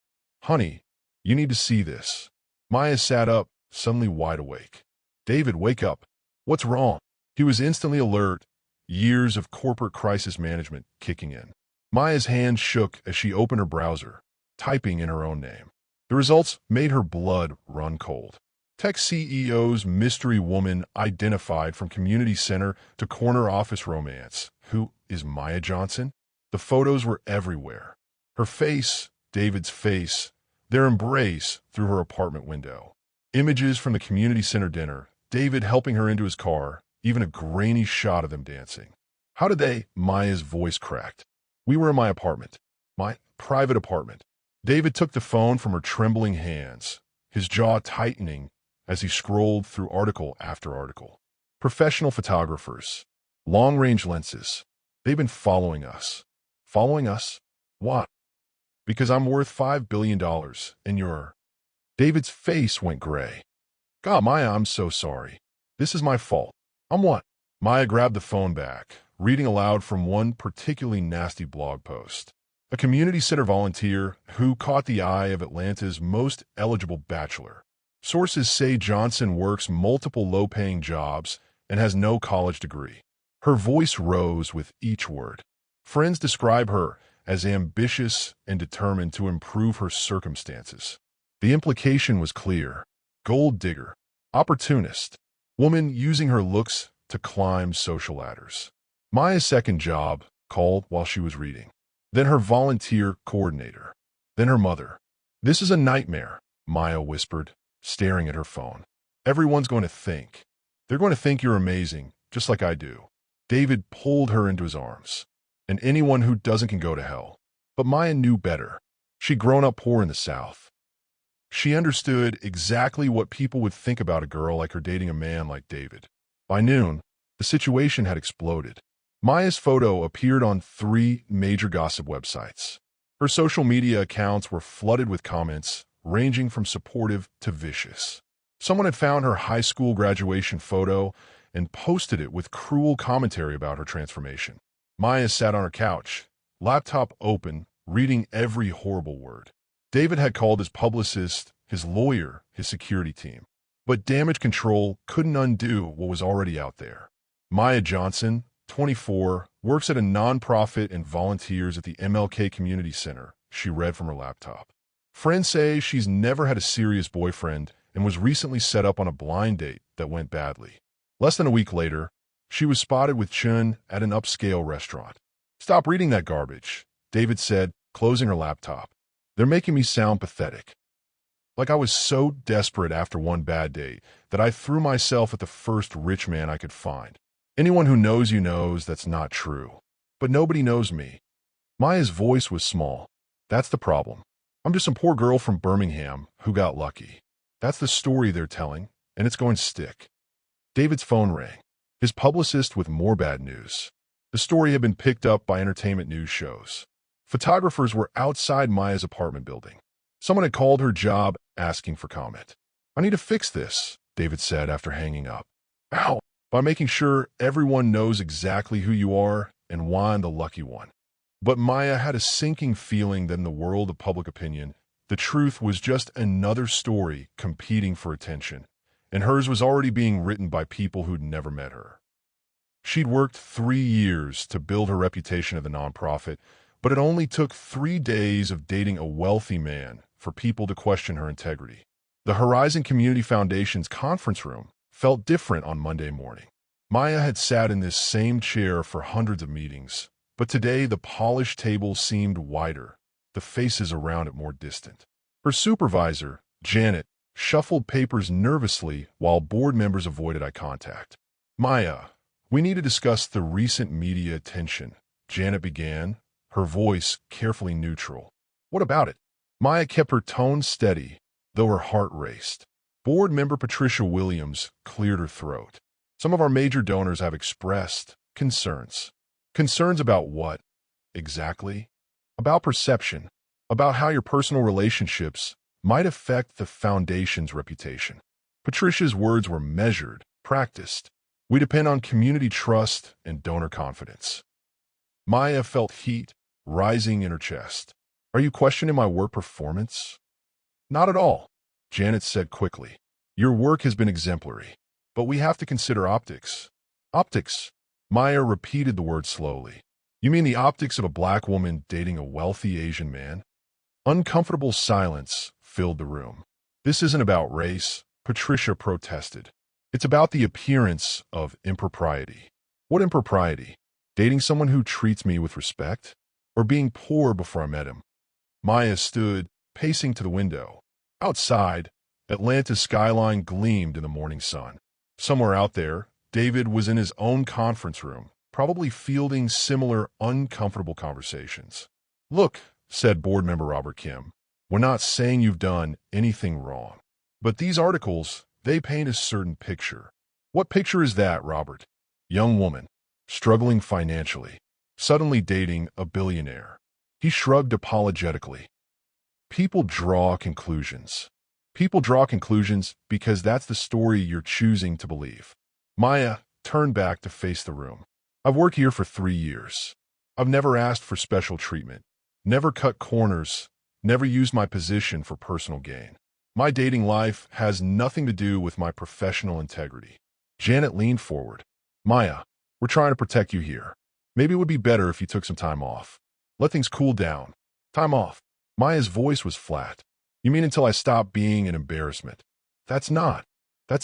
A: Honey, you need to see this. Maya sat up, suddenly wide awake. David, wake up. What's wrong? He was instantly alert, years of corporate crisis management kicking in. Maya's hand shook as she opened her browser, typing in her own name. The results made her blood run cold. Tech CEO's mystery woman identified from community center to corner office romance. Who is Maya Johnson? The photos were everywhere. Her face, David's face, their embrace through her apartment window. Images from the community center dinner, David helping her into his car, even a grainy shot of them dancing. How did they? Maya's voice cracked. We were in my apartment. My private apartment. David took the phone from her trembling hands, his jaw tightening as he scrolled through article after article. Professional photographers. Long-range lenses. They've been following us. Following us? Why? Because I'm worth $5 billion, and you're... David's face went gray. God, Maya, I'm so sorry. This is my fault. I'm what? Maya grabbed the phone back, reading aloud from one particularly nasty blog post. A community center volunteer who caught the eye of Atlanta's most eligible bachelor. Sources say Johnson works multiple low-paying jobs and has no college degree. Her voice rose with each word. Friends describe her as ambitious and determined to improve her circumstances. The implication was clear. Gold digger. Opportunist. Woman using her looks to climb social ladders. Maya's second job called while she was reading. Then her volunteer coordinator. Then her mother. This is a nightmare, Maya whispered, staring at her phone. Everyone's going to think. They're going to think you're amazing, just like I do. David pulled her into his arms. And anyone who doesn't can go to hell. But Maya knew better. She'd grown up poor in the South. She understood exactly what people would think about a girl like her dating a man like David. By noon, the situation had exploded. Maya's photo appeared on 3 major gossip websites. Her social media accounts were flooded with comments, ranging from supportive to vicious. Someone had found her high school graduation photo and posted it with cruel commentary about her transformation. Maya sat on her couch, laptop open, reading every horrible word. David had called his publicist, his lawyer, his security team. But damage control couldn't undo what was already out there. Maya Johnson, 24, works at a nonprofit and volunteers at the MLK Community Center, she read from her laptop. Friends say she's never had a serious boyfriend and was recently set up on a blind date that went badly. Less than a week later, she was spotted with Chun at an upscale restaurant. Stop reading that garbage, David said, closing her laptop. They're making me sound pathetic. Like I was so desperate after one bad date that I threw myself at the first rich man I could find. Anyone who knows you knows that's not true. But nobody knows me. Maya's voice was small. That's the problem. I'm just some poor girl from Birmingham who got lucky. That's the story they're telling, and it's going to stick. David's phone rang. His publicist with more bad news. The story had been picked up by entertainment news shows. Photographers were outside Maya's apartment building. Someone had called her job asking for comment. I need to fix this, David said after hanging up. How? By making sure everyone knows exactly who you are and why I'm the lucky one. But Maya had a sinking feeling that in the world of public opinion, the truth was just another story competing for attention, and hers was already being written by people who'd never met her. She'd worked 3 years to build her reputation at the nonprofit, but it only took 3 days of dating a wealthy man for people to question her integrity. The Horizon Community Foundation's conference room felt different on Monday morning. Maya had sat in this same chair for hundreds of meetings, but today the polished table seemed wider, the faces around it more distant. Her supervisor, Janet, shuffled papers nervously while board members avoided eye contact. Maya, we need to discuss the recent media attention, Janet began, her voice carefully neutral. What about it? Maya kept her tone steady, though her heart raced. Board member Patricia Williams cleared her throat. Some of our major donors have expressed concerns. Concerns about what, exactly? About perception, about how your personal relationships might affect the foundation's reputation. Patricia's words were measured, practiced. We depend on community trust and donor confidence. Maya felt heat rising in her chest. Are you questioning my work performance? Not at all, Janet said quickly. Your work has been exemplary, but we have to consider optics. Optics? Maya repeated the word slowly. You mean the optics of a black woman dating a wealthy Asian man? Uncomfortable silence filled the room. This isn't about race, Patricia protested. It's about the appearance of impropriety. What impropriety? Dating someone who treats me with respect? Or being poor before I met him? Maya stood, pacing to the window. Outside, Atlanta's skyline gleamed in the morning sun. Somewhere out there, David was in his own conference room, probably fielding similar uncomfortable conversations. Look, said board member Robert Kim, we're not saying you've done anything wrong. But these articles, they paint a certain picture. What picture is that, Robert? Young woman, struggling financially, suddenly dating a billionaire. He shrugged apologetically. People draw conclusions. People draw conclusions because that's the story you're choosing to believe. Maya turned back to face the room. I've worked here for 3 years. I've never asked for special treatment, never cut corners, never used my position for personal gain. My dating life has nothing to do with my professional integrity. Janet leaned forward. Maya, we're trying to protect you here. Maybe it would be better if you took some time off. Let things cool down. Time off. Maya's voice was flat. You mean until I stop being an embarrassment? That's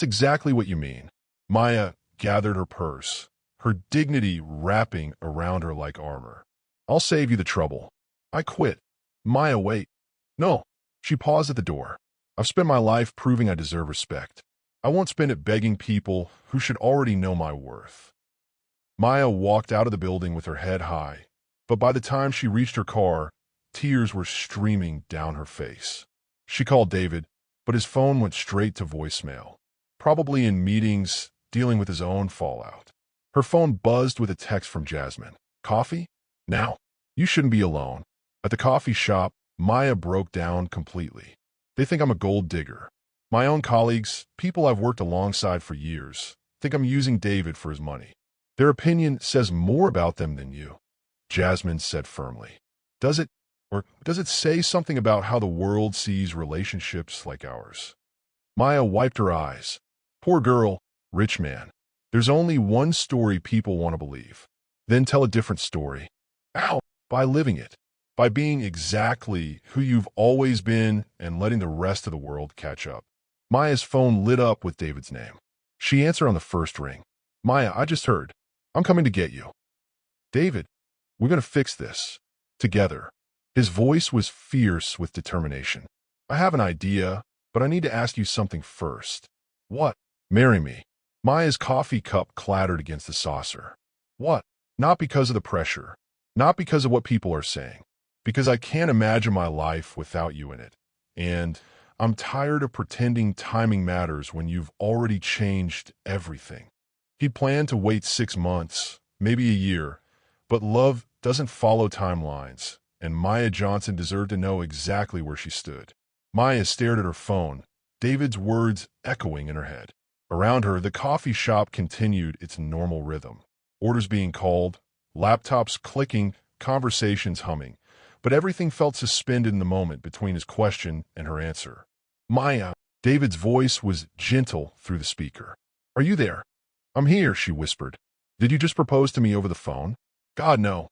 A: exactly what you mean. Maya gathered her purse, her dignity wrapping around her like armor. I'll save you the trouble. I quit. Maya, wait. No. She paused at the door. I've spent my life proving I deserve respect. I won't spend it begging people who should already know my worth. Maya walked out of the building with her head high, but by the time she reached her car, tears were streaming down her face. She called David, but his phone went straight to voicemail, probably in meetings dealing with his own fallout. Her phone buzzed with a text from Jasmine. Coffee? Now. You shouldn't be alone. At the coffee shop, Maya broke down completely. They think I'm a gold digger. My own colleagues, people I've worked alongside for years, think I'm using David for his money. Their opinion says more about them than you, Jasmine said firmly. Does it? Or does it say something about how the world sees relationships like ours? Maya wiped her eyes. Poor girl, rich man. There's only one story people want to believe. Then tell a different story. Ow! By living it. By being exactly who you've always been and letting the rest of the world catch up. Maya's phone lit up with David's name. She answered on the first ring. Maya, I just heard. I'm coming to get you. David, we're going to fix this. Together. His voice was fierce with determination. I have an idea, but I need to ask you something first. What? Marry me. Maya's coffee cup clattered against the saucer. What? Not because of the pressure. Not because of what people are saying. Because I can't imagine my life without you in it. And I'm tired of pretending timing matters when you've already changed everything. He planned to wait 6 months, maybe a year, but love doesn't follow timelines, and Maya Johnson deserved to know exactly where she stood. Maya stared at her phone, David's words echoing in her head. Around her, the coffee shop continued its normal rhythm. Orders being called, laptops clicking, conversations humming, but everything felt suspended in the moment between his question and her answer. Maya, David's voice was gentle through the speaker. Are you there? I'm here, she whispered. Did you just propose to me over the phone? God, no.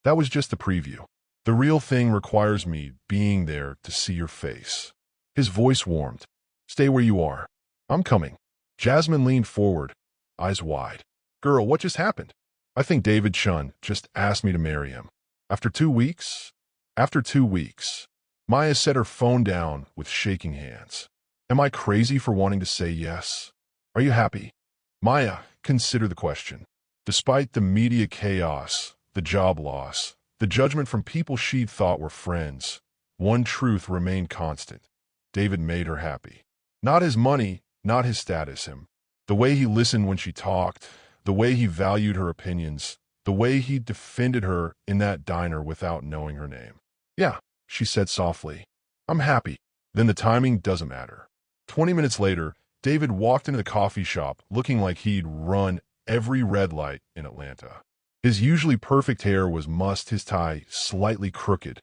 A: That was just a preview. The real thing requires me being there to see your face. His voice warmed. Stay where you are. I'm coming. Jasmine leaned forward, eyes wide. Girl, what just happened? I think David Chun just asked me to marry him. After 2 weeks? After 2 weeks. Maya set her phone down with shaking hands. Am I crazy for wanting to say yes? Are you happy? Maya considered the question. Despite the media chaos, the job loss, the judgment from people she'd thought were friends, one truth remained constant. David made her happy. Not his money, not his status, him. The way he listened when she talked, the way he valued her opinions, the way he defended her in that diner without knowing her name. Yeah, she said softly. I'm happy. Then the timing doesn't matter. 20 minutes later, David walked into the coffee shop looking like he'd run every red light in Atlanta. His usually perfect hair was mussed, his tie slightly crooked.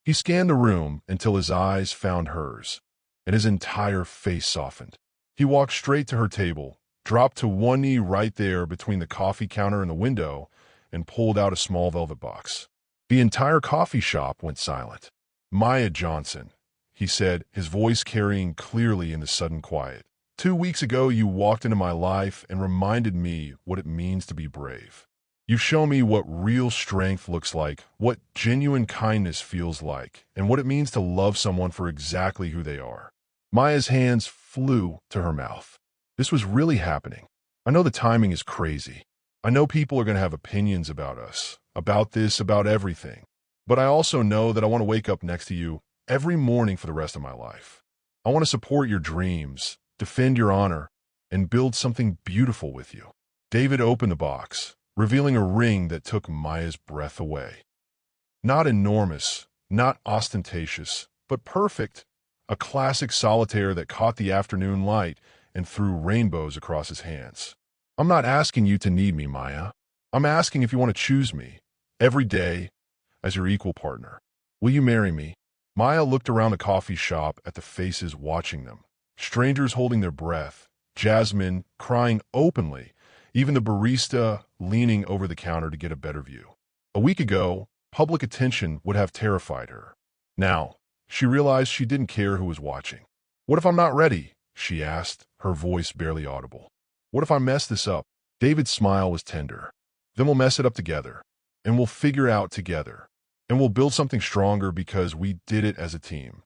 A: He scanned the room until his eyes found hers, and his entire face softened. He walked straight to her table, dropped to one knee right there between the coffee counter and the window, and pulled out a small velvet box. The entire coffee shop went silent. "Maya Johnson," he said, his voice carrying clearly in the sudden quiet. "2 weeks ago you walked into my life and reminded me what it means to be brave. You've shown me what real strength looks like, what genuine kindness feels like, and what it means to love someone for exactly who they are." Maya's hands flew to her mouth. This was really happening. I know the timing is crazy. I know people are going to have opinions about us, about this, about everything. But I also know that I want to wake up next to you every morning for the rest of my life. I want to support your dreams, defend your honor, and build something beautiful with you. David opened the box, revealing a ring that took Maya's breath away. Not enormous, not ostentatious, but perfect. A classic solitaire that caught the afternoon light and threw rainbows across his hands. "I'm not asking you to need me, Maya. I'm asking if you want to choose me, every day, as your equal partner. Will you marry me?" Maya looked around the coffee shop at the faces watching them. Strangers holding their breath, Jasmine crying openly, even the barista leaning over the counter to get a better view. A week ago, public attention would have terrified her. Now, she realized she didn't care who was watching. "What if I'm not ready?" she asked, her voice barely audible. "What if I mess this up?" David's smile was tender. "Then we'll mess it up together, and we'll figure it out together, and we'll build something stronger because we did it as a team."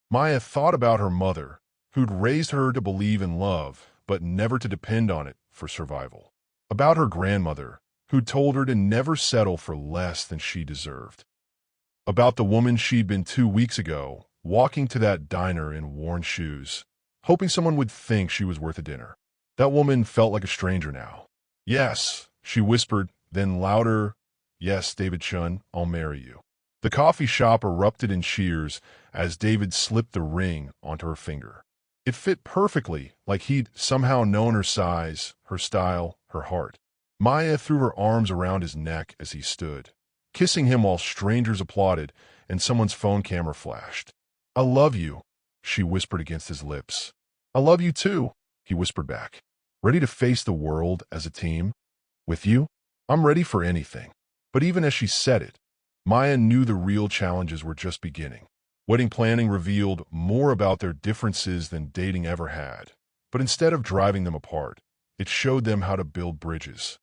A: Maya thought about her mother, who'd raised her to believe in love, but never to depend on it for survival. About her grandmother, who'd told her to never settle for less than she deserved. About the woman she'd been 2 weeks ago, walking to that diner in worn shoes, hoping someone would think she was worth a dinner. That woman felt like a stranger now. "Yes," she whispered, then louder, "Yes, David Chun, I'll marry you." The coffee shop erupted in cheers as David slipped the ring onto her finger. It fit perfectly, like he'd somehow known her size, her style, her heart. Maya threw her arms around his neck as he stood, kissing him while strangers applauded and someone's phone camera flashed. "I love you," she whispered against his lips. "I love you too," he whispered back. "Ready to face the world as a team? With you? I'm ready for anything." But even as she said it, Maya knew the real challenges were just beginning. Wedding planning revealed more about their differences than dating ever had. But instead of driving them apart, it showed them how to build bridges.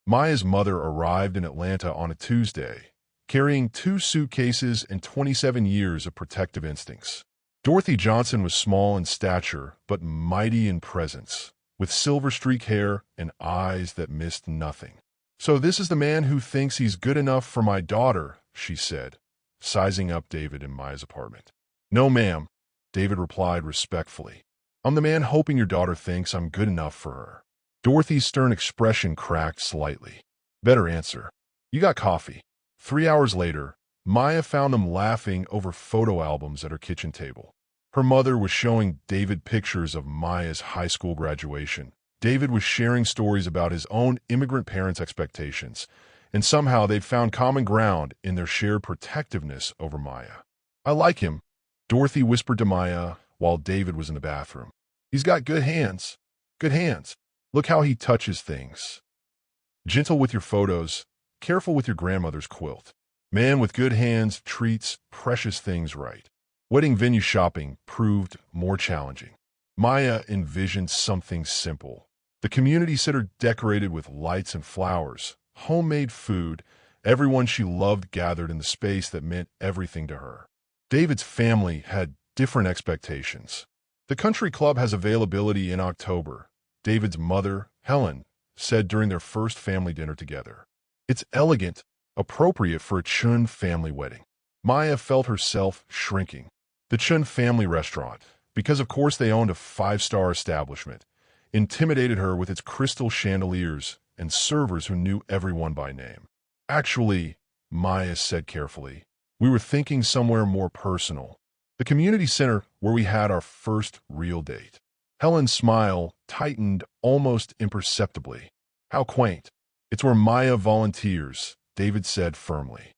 A: Maya's mother arrived in Atlanta on a Tuesday, carrying 2 suitcases and 27 years of protective instincts. Dorothy Johnson was small in stature, but mighty in presence, with silver streak hair and eyes that missed nothing. "So this is the man who thinks he's good enough for my daughter," she said, sizing up David in Maya's apartment. "No, ma'am," David replied respectfully. "I'm the man hoping your daughter thinks I'm good enough for her." Dorothy's stern expression cracked slightly. "Better answer. You got coffee." 3 hours later, Maya found them laughing over photo albums at her kitchen table. Her mother was showing David pictures of Maya's high school graduation. David was sharing stories about his own immigrant parents' expectations, and somehow they'd found common ground in their shared protectiveness over Maya. "I like him," Dorothy whispered to Maya while David was in the bathroom. "He's got good hands. Good hands. Look how he touches things. Gentle with your photos, careful with your grandmother's quilt. Man with good hands treats precious things right." Wedding venue shopping proved more challenging. Maya envisioned something simple. The community center decorated with lights and flowers, homemade food, everyone she loved gathered in the space that meant everything to her. David's family had different expectations. "The country club has availability in October," David's mother, Helen, said during their first family dinner together. "It's elegant, appropriate for a Chun family wedding." Maya felt herself shrinking. The Chun family restaurant, because of course they owned a 5-star establishment, intimidated her with its crystal chandeliers and servers who knew everyone by name. "Actually," Maya said carefully, "we were thinking somewhere more personal. The community center where we had our first real date." Helen's smile tightened almost imperceptibly. "How quaint." "It's where Maya volunteers," David said firmly.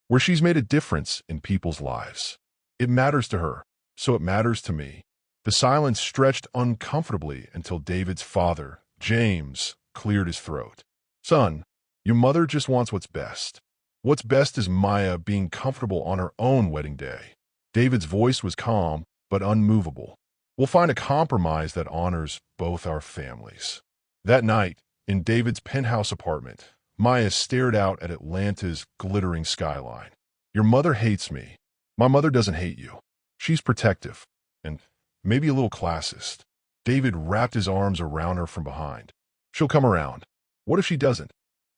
A: where she's made a difference in people's lives. It matters to her, so it matters to me. The silence stretched uncomfortably until David's father, James, cleared his throat. Son, your mother just wants what's best. What's best is Maya being comfortable on her own wedding day. David's voice was calm, but unmovable. We'll find a compromise that honors both our families. That night, in David's penthouse apartment, Maya stared out at Atlanta's glittering skyline. Your mother hates me. My mother doesn't hate you. She's protective, and maybe a little classist. David wrapped his arms around her from behind. She'll come around. What if she doesn't?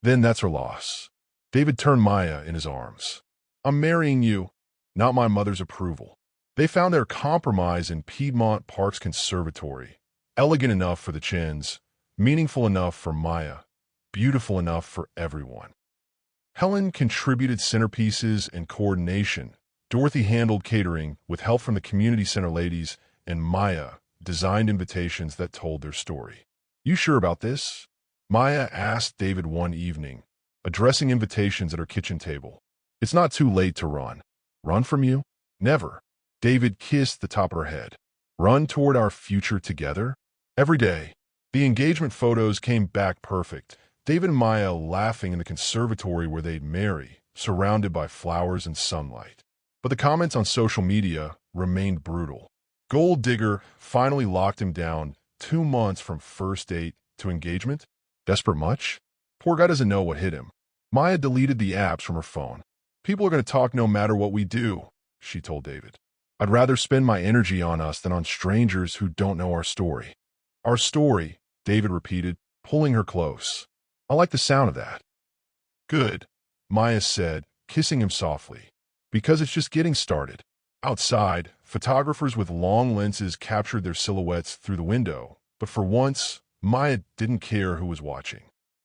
A: Then that's her loss. David turned Maya in his arms. I'm marrying you, not my mother's approval. They found their compromise in Piedmont Park's conservatory, elegant enough for the Chins, meaningful enough for Maya, beautiful enough for everyone. Helen contributed centerpieces and coordination. Dorothy handled catering with help from the community center ladies, and Maya designed invitations that told their story. You sure about this? Maya asked David one evening, addressing invitations at her kitchen table. It's not too late to run. Run from you? Never. David kissed the top of her head. Run toward our future together? Every day. The engagement photos came back perfect. David and Maya laughing in the conservatory where they'd marry, surrounded by flowers and sunlight. But the comments on social media remained brutal. Gold Digger finally locked him down 2 months from first date to engagement. Desperate much? Poor guy doesn't know what hit him. Maya deleted the apps from her phone. People are going to talk no matter what we do, she told David. I'd rather spend my energy on us than on strangers who don't know our story. Our story, David repeated, pulling her close. I like the sound of that. Good, Maya said, kissing him softly. Because it's just getting started. Outside, photographers with long lenses captured their silhouettes through the window, but for once, Maya didn't care who was watching.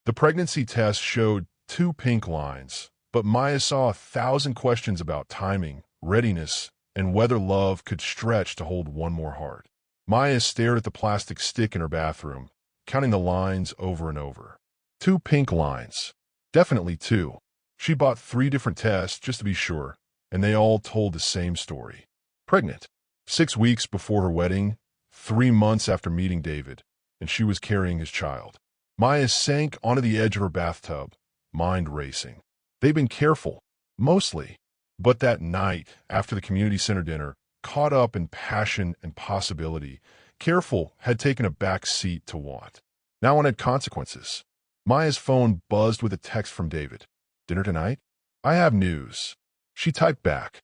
A: The pregnancy test showed 2 pink lines, but Maya saw 1,000 questions about timing, readiness, and whether love could stretch to hold one more heart. Maya stared at the plastic stick in her bathroom, counting the lines over and over. 2 pink lines. Definitely 2. She bought 3 different tests just to be sure, and they all told the same story. Pregnant. 6 weeks before her wedding, 3 months after meeting David, and she was carrying his child. Maya sank onto the edge of her bathtub, mind racing. They'd been careful, mostly. But that night, after the community center dinner, caught up in passion and possibility, careful had taken a back seat to want. Now it had consequences. Maya's phone buzzed with a text from David. Dinner tonight? I have news. She typed back.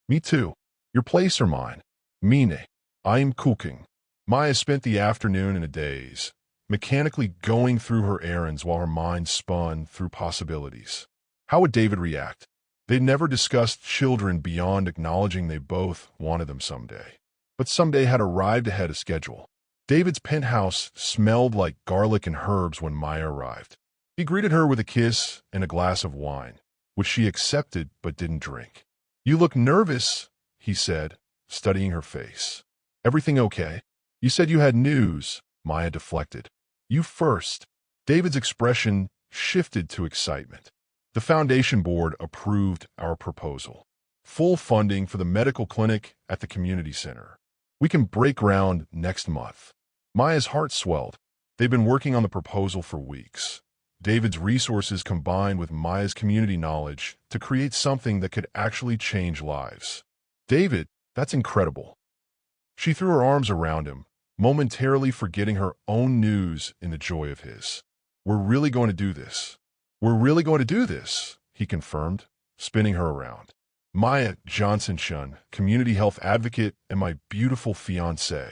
A: Me too. Your place or mine? Mine. I'm cooking. Maya spent the afternoon in a daze, mechanically going through her errands while her mind spun through possibilities. How would David react? They'd never discussed children beyond acknowledging they both wanted them someday. But someday had arrived ahead of schedule. David's penthouse smelled like garlic and herbs when Maya arrived. He greeted her with a kiss and a glass of wine, which she accepted but didn't drink. You look nervous, he said, studying her face. Everything okay? You said you had news, Maya deflected. You first. David's expression shifted to excitement. The foundation board approved our proposal. Full funding for the medical clinic at the community center. We can break ground next month. Maya's heart swelled. They've been working on the proposal for weeks. David's resources combined with Maya's community knowledge to create something that could actually change lives. David, that's incredible. She threw her arms around him, momentarily forgetting her own news in the joy of his. We're really going to do this. We're really going to do this, he confirmed, spinning her around. Maya Johnson-Shun, community health advocate and my beautiful fiancée.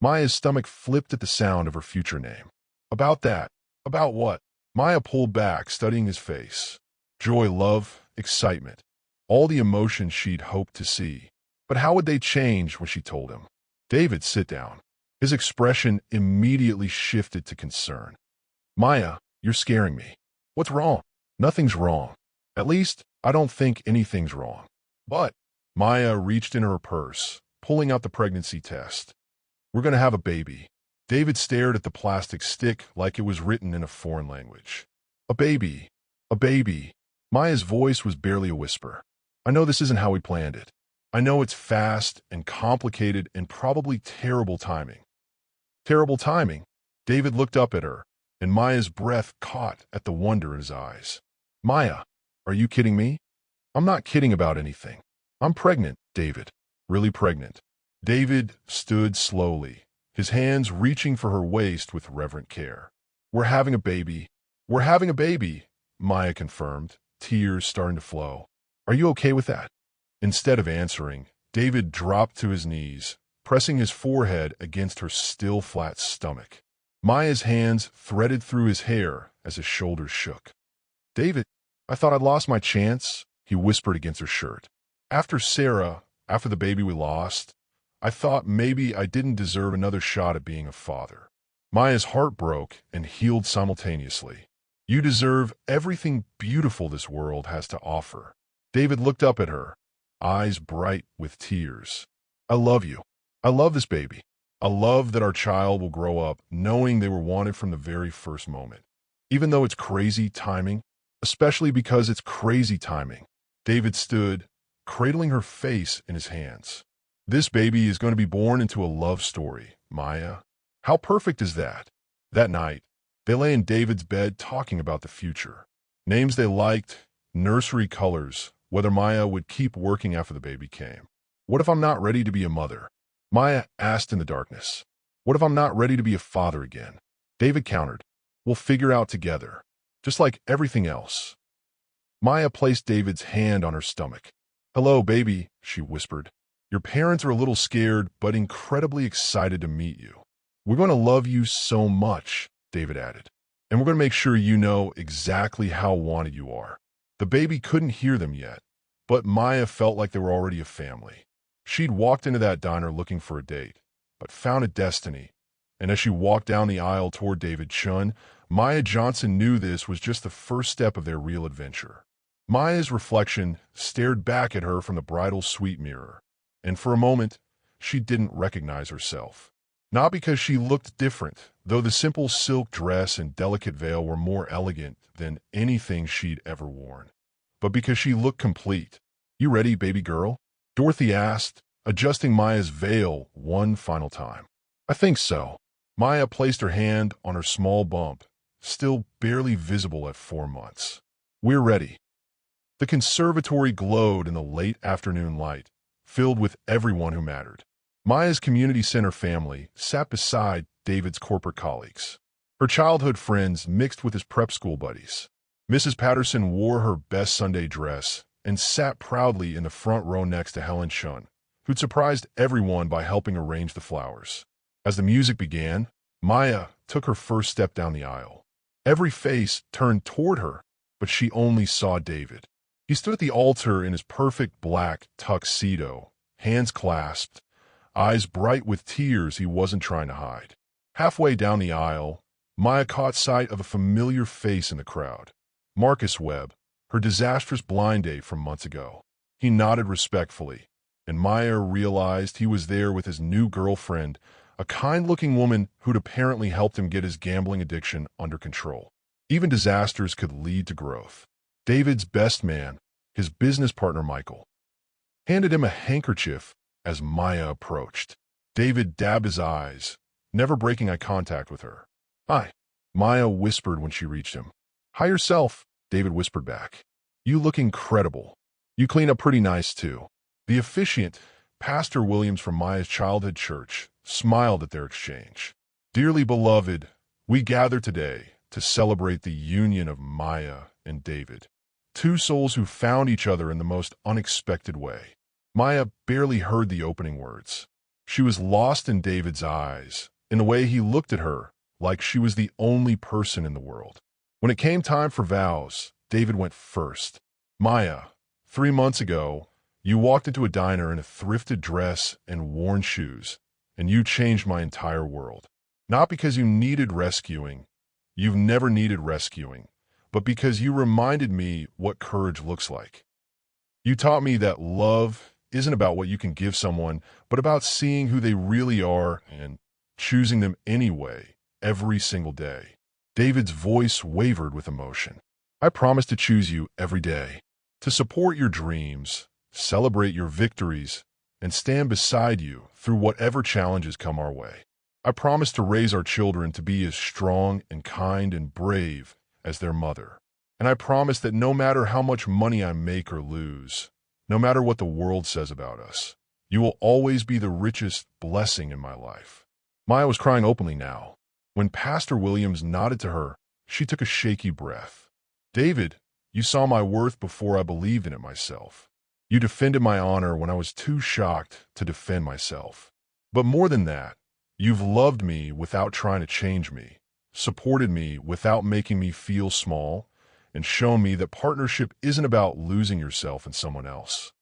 A: Maya's stomach flipped at the sound of her future name. About that. About what? Maya pulled back, studying his face. Joy, love, excitement. All the emotions she'd hoped to see. But how would they change when she told him? David, sit down. His expression immediately shifted to concern. Maya, you're scaring me. What's wrong? Nothing's wrong. At least, I don't think anything's wrong. But Maya reached into her purse, pulling out the pregnancy test. We're going to have a baby. David stared at the plastic stick like it was written in a foreign language. A baby. A baby. Maya's voice was barely a whisper. I know this isn't how we planned it. I know it's fast and complicated and probably terrible timing. Terrible timing? David looked up at her, and Maya's breath caught at the wonder in his eyes. Maya, are you kidding me? I'm not kidding about anything. I'm pregnant, David. Really pregnant. David stood slowly, his hands reaching for her waist with reverent care. We're having a baby. We're having a baby, Maya confirmed, tears starting to flow. Are you okay with that? Instead of answering, David dropped to his knees, pressing his forehead against her still flat stomach. Maya's hands threaded through his hair as his shoulders shook. David, I thought I'd lost my chance, he whispered against her shirt. After Sarah, after the baby we lost, I thought maybe I didn't deserve another shot at being a father. Maya's heart broke and healed simultaneously. You deserve everything beautiful this world has to offer. David looked up at her, eyes bright with tears. I love you. I love this baby. I love that our child will grow up knowing they were wanted from the very first moment. Even though it's crazy timing, especially because it's crazy timing. David stood, cradling her face in his hands. This baby is going to be born into a love story, Maya. How perfect is that? That night, they lay in David's bed talking about the future. Names they liked, nursery colors, whether Maya would keep working after the baby came. What if I'm not ready to be a mother? Maya asked in the darkness. What if I'm not ready to be a father again? David countered. We'll figure out together, just like everything else. Maya placed David's hand on her stomach. Hello, baby, she whispered. Your parents are a little scared, but incredibly excited to meet you. We're going to love you so much, David added. And we're going to make sure you know exactly how wanted you are. The baby couldn't hear them yet, but Maya felt like they were already a family. She'd walked into that diner looking for a date, but found a destiny. And as she walked down the aisle toward David Chun, Maya Johnson knew this was just the first step of their real adventure. Maya's reflection stared back at her from the bridal suite mirror, and for a moment, she didn't recognize herself. Not because she looked different, though the simple silk dress and delicate veil were more elegant than anything she'd ever worn, but because she looked complete. You ready, baby girl? Dorothy asked, adjusting Maya's veil one final time. I think so. Maya placed her hand on her small bump, still barely visible at 4 months. We're ready. The conservatory glowed in the late afternoon light, filled with everyone who mattered. Maya's community center family sat beside David's corporate colleagues. Her childhood friends mixed with his prep school buddies. Mrs. Patterson wore her best Sunday dress and sat proudly in the front row next to Helen Chun, who'd surprised everyone by helping arrange the flowers. As the music began, Maya took her first step down the aisle. Every face turned toward her, but she only saw David. He stood at the altar in his perfect black tuxedo, hands clasped, eyes bright with tears he wasn't trying to hide. Halfway down the aisle, Maya caught sight of a familiar face in the crowd. Marcus Webb, her disastrous blind date from months ago. He nodded respectfully, and Maya realized he was there with his new girlfriend, a kind-looking woman who'd apparently helped him get his gambling addiction under control. Even disasters could lead to growth. David's best man, his business partner Michael, handed him a handkerchief as Maya approached. David dabbed his eyes, never breaking eye contact with her. Hi, Maya whispered when she reached him. Hi yourself, David whispered back. You look incredible. You clean up pretty nice too. The officiant, Pastor Williams from Maya's childhood church, smiled at their exchange. Dearly beloved, we gather today to celebrate the union of Maya and David, two souls who found each other in the most unexpected way. Maya barely heard the opening words. She was lost in David's eyes, in the way he looked at her, like she was the only person in the world. When it came time for vows, David went first. Maya, 3 months ago, you walked into a diner in a thrifted dress and worn shoes, and you changed my entire world. Not because you needed rescuing, you've never needed rescuing, but because you reminded me what courage looks like. You taught me that love isn't about what you can give someone, but about seeing who they really are and choosing them anyway, every single day. David's voice wavered with emotion. I promise to choose you every day, to support your dreams, celebrate your victories, and stand beside you through whatever challenges come our way. I promise to raise our children to be as strong and kind and brave as their mother. And I promise that no matter how much money I make or lose, no matter what the world says about us, you will always be the richest blessing in my life. Maya was crying openly now. When Pastor Williams nodded to her, she took a shaky breath. David, you saw my worth before I believed in it myself. You defended my honor when I was too shocked to defend myself. But more than that, you've loved me without trying to change me, supported me without making me feel small, and shown me that partnership isn't about losing yourself in someone else.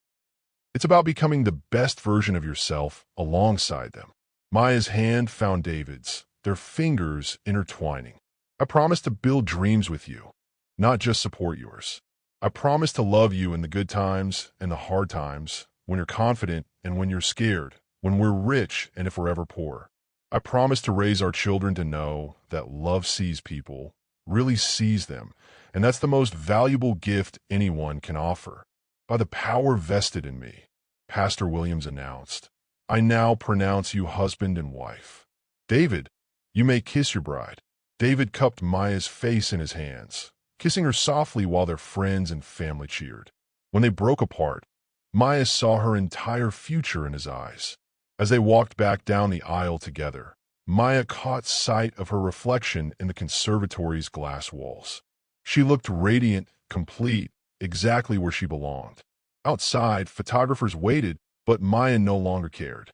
A: It's about becoming the best version of yourself alongside them. Maya's hand found David's, their fingers intertwining. I promise to build dreams with you, not just support yours. I promise to love you in the good times and the hard times, when you're confident and when you're scared, when we're rich and if we're ever poor. I promise to raise our children to know that love sees people, really sees them, and that's the most valuable gift anyone can offer. By the power vested in me, Pastor Williams announced, I now pronounce you husband and wife. David, you may kiss your bride. David cupped Maya's face in his hands, kissing her softly while their friends and family cheered. When they broke apart, Maya saw her entire future in his eyes. As they walked back down the aisle together, Maya caught sight of her reflection in the conservatory's glass walls. She looked radiant, complete, exactly where she belonged. Outside, photographers waited, but Maya no longer cared.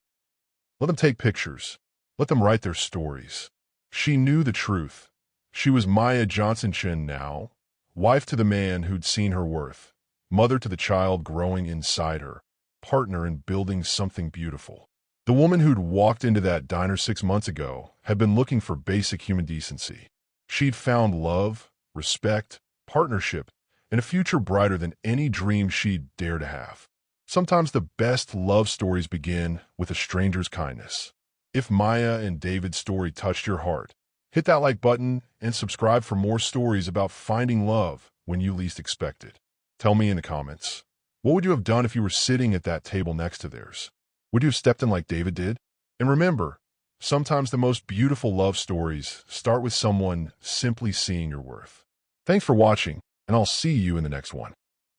A: Let them take pictures. Let them write their stories. She knew the truth. She was Maya Johnson-Chin now, wife to the man who'd seen her worth, mother to the child growing inside her, partner in building something beautiful. The woman who'd walked into that diner 6 months ago had been looking for basic human decency. She'd found love, respect, partnership, and a future brighter than any dream she'd dare to have. Sometimes the best love stories begin with a stranger's kindness. If Maya and David's story touched your heart, hit that like button and subscribe for more stories about finding love when you least expect it. Tell me in the comments, what would you have done if you were sitting at that table next to theirs? Would you have stepped in like David did? And remember, sometimes the most beautiful love stories start with someone simply seeing your worth. Thanks for watching, and I'll see you in the next one.